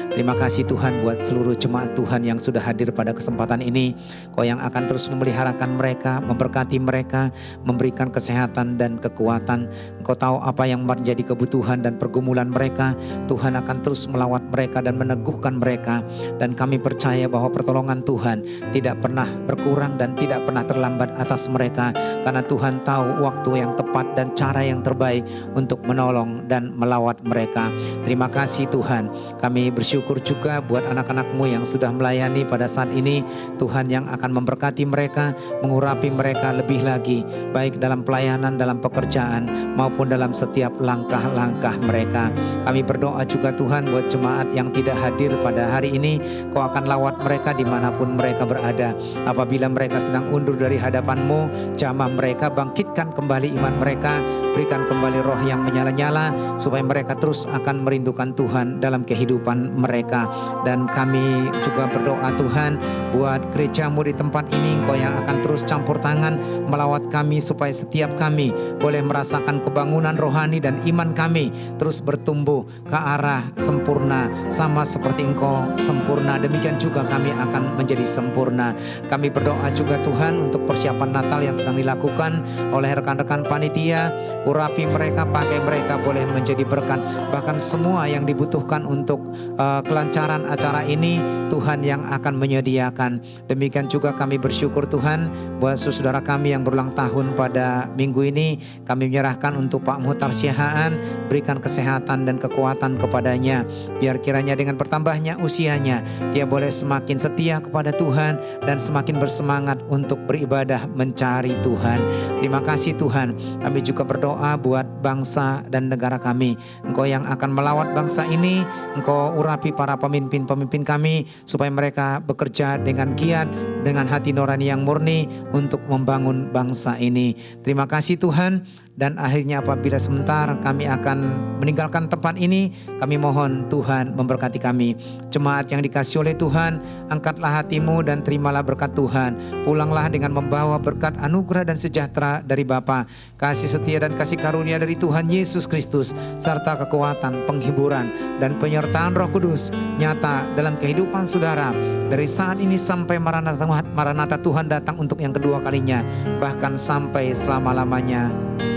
Terima kasih Tuhan buat seluruh jemaat Tuhan yang sudah hadir pada kesempatan ini. Kau yang akan terus memeliharakan mereka, memberkati mereka, memberikan kesehatan dan kekuatan. Engkau tahu apa yang menjadi kebutuhan dan pergumulan mereka. Tuhan akan terus melawat mereka dan meneguhkan mereka. Dan kami percaya bahwa pertolongan Tuhan tidak pernah berkurang dan tidak pernah terlambat atas mereka. Karena Tuhan tahu waktu yang tepat dan cara yang terbaik untuk menolong dan melawat mereka. Terima kasih Tuhan. Kami bersyukur juga buat anak-anak-Mu yang sudah melayani pada saat ini. Tuhan yang akan memberkati mereka, mengurapi mereka lebih lagi, baik dalam pelayanan, dalam pekerjaan, maupun dalam setiap langkah-langkah mereka. Kami berdoa juga Tuhan buat jemaat yang tidak hadir pada hari ini. Kau akan lawat mereka dimanapun mereka berada. Apabila mereka sedang undur dari hadapan-Mu, jamah mereka, bangkitkan kembali iman mereka, berikan kembali roh yang menyala-nyala, supaya mereka terus akan merindukan Tuhan dalam kehidupan mereka. Dan kami juga berdoa Tuhan buat gereja-Mu di tempat ini. Engkau yang akan terus campur tangan melawat kami, supaya setiap kami boleh merasakan kebangunan rohani dan iman kami terus bertumbuh ke arah sempurna, sama seperti Engkau sempurna, demikian juga kami akan menjadi sempurna. Kami berdoa juga Tuhan untuk persiapan Natal yang sedang dilakukan oleh rekan-rekan panitia. Urapi mereka, pakai mereka boleh menjadi berkat. Bahkan semua yang dibutuhkan untuk kelancaran acara ini, Tuhan yang akan menyediakan. Demikian juga kami bersyukur Tuhan buat saudara kami yang berulang tahun pada minggu ini. Kami menyerahkan untuk Pak Muhtar Siahaan, berikan kesehatan dan kekuatan kepadanya. Biar kiranya dengan bertambahnya usianya, dia boleh semakin setia kepada Tuhan dan semakin bersemangat untuk beribadah mencari Tuhan. Terima kasih Tuhan. Kami juga berdoa buat bangsa dan negara kami. Engkau yang akan melawat bangsa ini, Engkau urapi para pemimpin-pemimpin kami, supaya mereka bekerja dengan giat, dengan hati nurani yang murni untuk membangun bangsa ini. Terima kasih Tuhan. Dan akhirnya apabila sebentar kami akan meninggalkan tempat ini, kami mohon Tuhan memberkati kami. Jemaat yang dikasihi oleh Tuhan, angkatlah hatimu dan terimalah berkat Tuhan. Pulanglah dengan membawa berkat anugerah dan sejahtera dari Bapa, kasih setia dan kasih karunia dari Tuhan Yesus Kristus, serta kekuatan, penghiburan dan penyertaan Roh Kudus nyata dalam kehidupan saudara dari saat ini sampai Maranatha Tuhan datang untuk yang kedua kalinya, bahkan sampai selama-lamanya.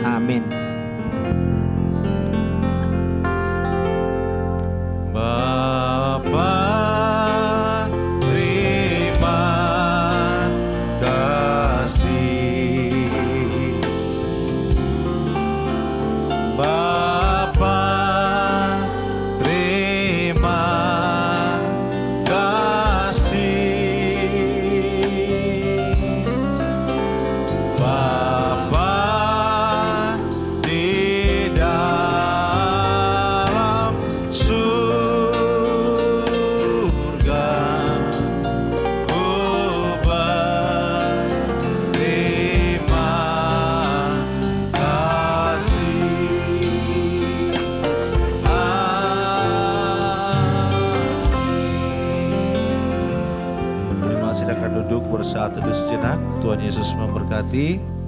Amin. Bapa, terima kasih. Bapa, terima kasih. Bapa di dalam surga, ku berterima kasih. Amin. Terima kasih, silakan duduk bersaat teduh sejenak. Tuhan Yesus memberkati.